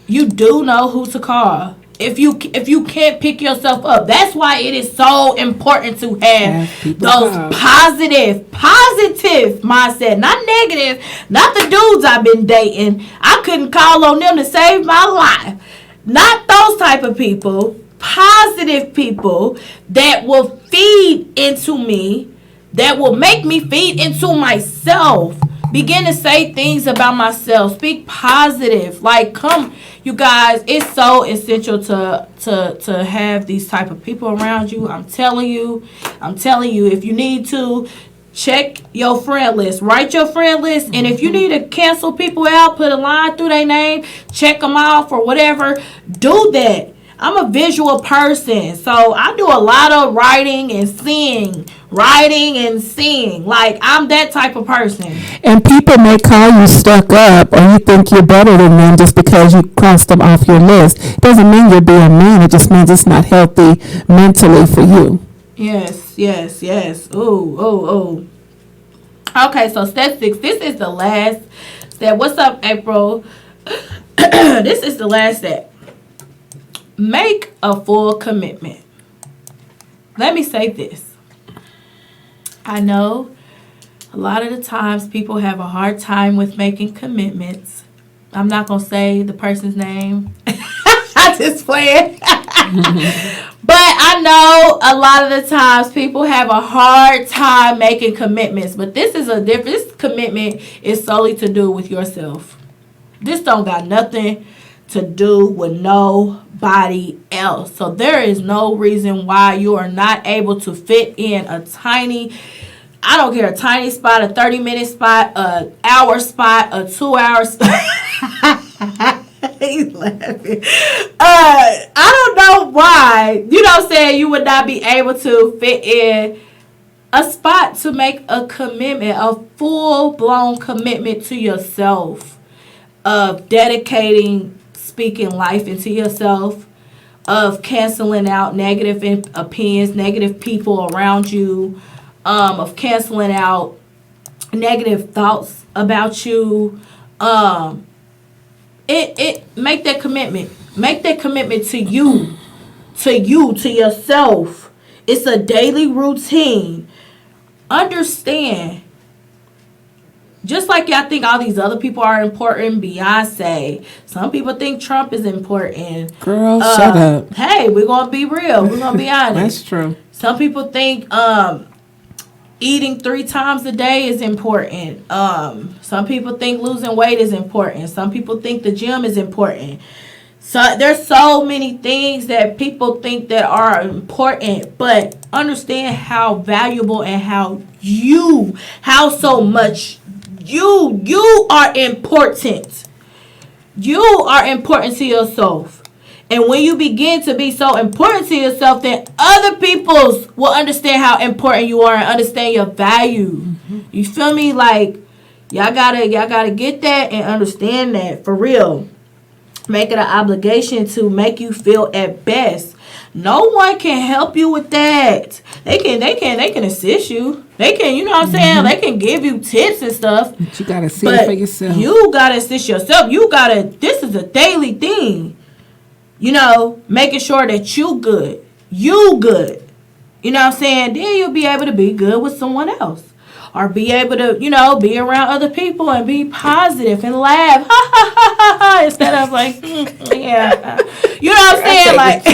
you do know who to call. If you can't pick yourself up, that's why it is so important to have those positive mindset, not negative, not the dudes I've been dating. I couldn't call on them to save my life. Not those type of people. Positive people that will feed into me, that will make me feed into myself. Begin to say things about myself. Speak positive. Like, come, you guys, it's so essential to have these type of people around you. I'm telling you, if you need to, check your friend list. Write your friend list. And if you need to cancel people out, put a line through their name, check them off or whatever, do that. I'm a visual person, so I do a lot of writing and seeing. Like, I'm that type of person. And people may call you stuck up or you think you're better than them just because you crossed them off your list. It doesn't mean you're being mean. It just means it's not healthy mentally for you. Yes. Ooh. Okay, so step 6. This is the last step. What's up, April? This is the last step. Make a full commitment. Let me say this. I know a lot of the times people have a hard time with making commitments. I'm not going to say the person's name. I just play it. But I know a lot of the times people have a hard time making commitments. But this is a different. This commitment is solely to do with yourself. This don't got nothing to do with nobody else. So there is no reason why you are not able to fit in a tiny, I don't care, a tiny spot, a 30-minute spot, a hour spot, a 2-hour spot. He's laughing. I don't know why, you would not be able to fit in a spot to make a commitment, a full-blown commitment to yourself, of dedicating, speaking life into yourself, of canceling out negative opinions, negative people around you, of canceling out negative thoughts about you. Make that commitment. Make that commitment to you, to yourself. It's a daily routine. Understand. Just like y'all think all these other people are important, Beyonce. Some people think Trump is important. Girl, shut up. Hey, we're going to be real. We're going to be honest. That's true. Some people think eating 3 times a day is important. Some people think losing weight is important. Some people think the gym is important. So there's so many things that people think that are important, but understand how valuable and how so much you are important. You are important to yourself. And when you begin to be so important to yourself, then other peoples will understand how important you are and understand your value. You feel me? Like, y'all gotta get that and understand that for real. Make it an obligation to make you feel at best. No one can help you with that. They can assist you. They can, you know what I'm saying? They can give you tips and stuff. But you gotta see it for yourself. You gotta assist yourself. This is a daily thing. You know, making sure that you good. You good. You know what I'm saying? Then you'll be able to be good with someone else. Or be able to, you know, be around other people and be positive and laugh. Ha ha ha ha ha. Instead of like, yeah. You know what I'm saying? Like,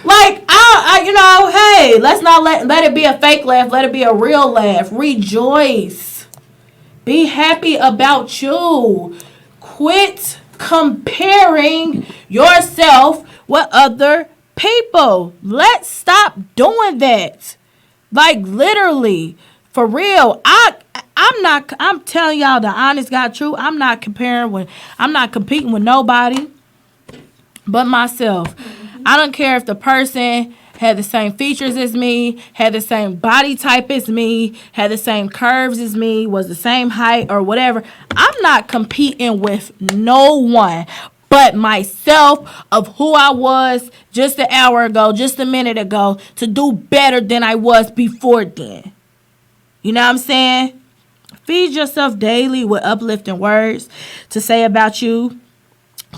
like, you know, hey, let's not let it be a fake laugh. Let it be a real laugh. Rejoice. Be happy about you. Quit comparing yourself with other people. Let's stop doing that. Like, literally, for real. I'm telling y'all the honest God truth. I'm not competing with nobody but myself. I don't care if the person had the same features as me, had the same body type as me, had the same curves as me, was the same height or whatever. I'm not competing with no one but myself of who I was just an hour ago, just a minute ago, to do better than I was before then. You know what I'm saying? Feed yourself daily with uplifting words to say about you.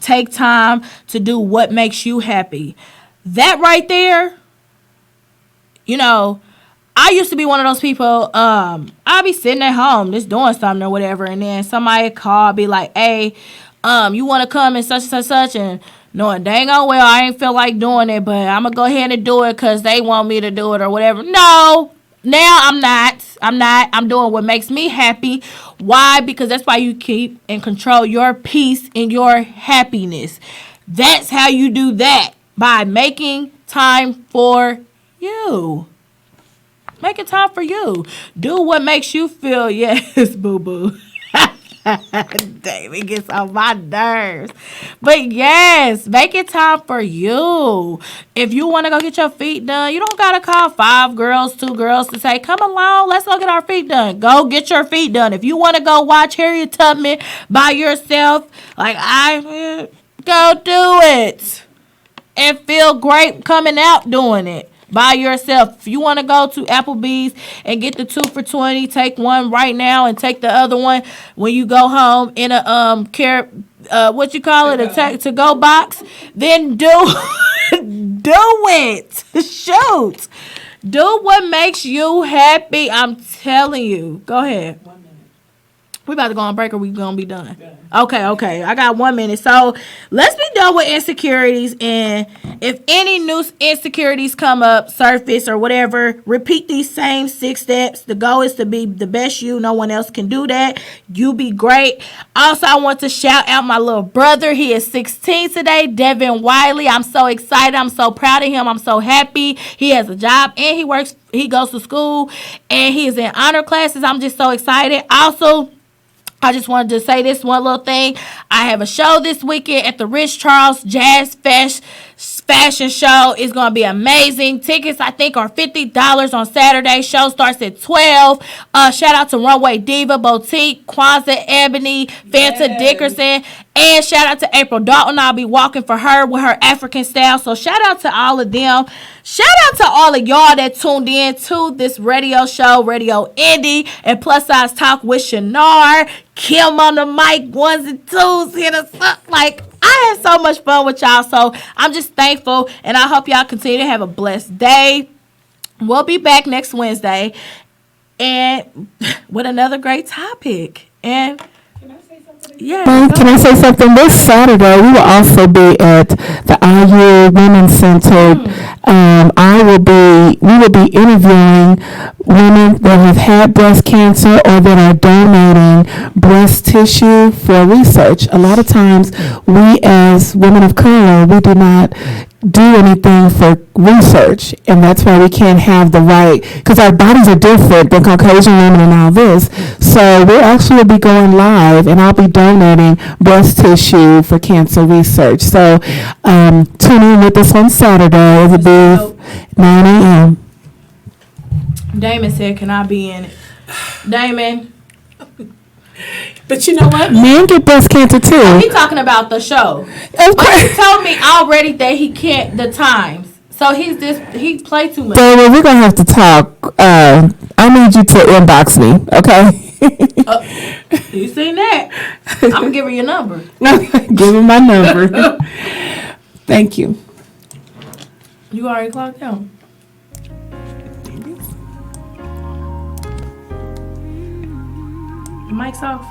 Take time to do what makes you happy. That right there, you know, I used to be one of those people, I'll be sitting at home just doing something or whatever, and then somebody call, be like, hey, you want to come and such and such, and knowing dang on well I ain't feel like doing it, but I'm going to go ahead and do it because they want me to do it or whatever. No, now I'm not. I'm doing what makes me happy. Why? Because that's why you keep and control your peace and your happiness. That's how you do that, by making time for you. Making time for you. Do what makes you feel, yes, boo-boo. Damn, it gets on my nerves. But yes, make it time for you. If you want to go get your feet done, you don't got to call 5 girls, 2 girls to say, come along, let's go get our feet done. Go get your feet done. If you want to go watch Harriet Tubman by yourself, like go do it. And feel great coming out doing it by yourself. If you want to go to Applebee's and get the 2 for $20, take one right now and take the other one when you go home in a a to-go box, then do it. Shoot. Do what makes you happy. I'm telling you. Go ahead. 1 minute. We about to go on break or we gonna be done? Okay. I got 1 minute. So let's be done with insecurities. And if any new insecurities come up, surface or whatever, repeat these same 6 steps. The goal is to be the best you. No one else can do that. You be great. Also, I want to shout out my little brother. He is 16 today, Devin Wiley. I'm so excited. I'm so proud of him. I'm so happy. He has a job and he goes to school and he is in honor classes. I'm just so excited. Also, I just wanted to say this one little thing. I have a show this weekend at the Rich Charles Jazz Fashion Show. It's going to be amazing. Tickets, I think, are $50 on Saturday. Show starts at 12. Shout out to Runway Diva, Boutique, Kwanzaa Ebony, Fanta Dickerson. And shout out to April Dalton. I'll be walking for her with her African style. So shout out to all of them. Shout out to all of y'all that tuned in to this radio show, Radio Indie, and Plus Size Talk with Shanar. Kim on the mic, 1s and 2s, hit us up. Like, I had so much fun with y'all. So I'm just thankful, and I hope y'all continue to have a blessed day. We'll be back next Wednesday and with another great topic. And yeah. Can I say something? This Saturday, we will also be at the IU Women's Center. We will be interviewing women that have had breast cancer or that are donating breast tissue for research. A lot of times, we as women of color, we do not do anything for research, and that's why we can't have the right, because our bodies are different than Caucasian women and all this. So we actually will be going live, and I'll be donating breast tissue for cancer research. So tune in with us on Saturday. It'll be 9 a.m. Damon said, "Can I be in it?" Damon, But you know what? Men get breast cancer too. he talking about the show. Of But he course. told me already that he can't the times. So he play too much. David, we're gonna have to talk. I need you to inbox me, okay? You seen that? I'm gonna give her your number. Give him my number. Thank you. You already clocked out. Mic's off.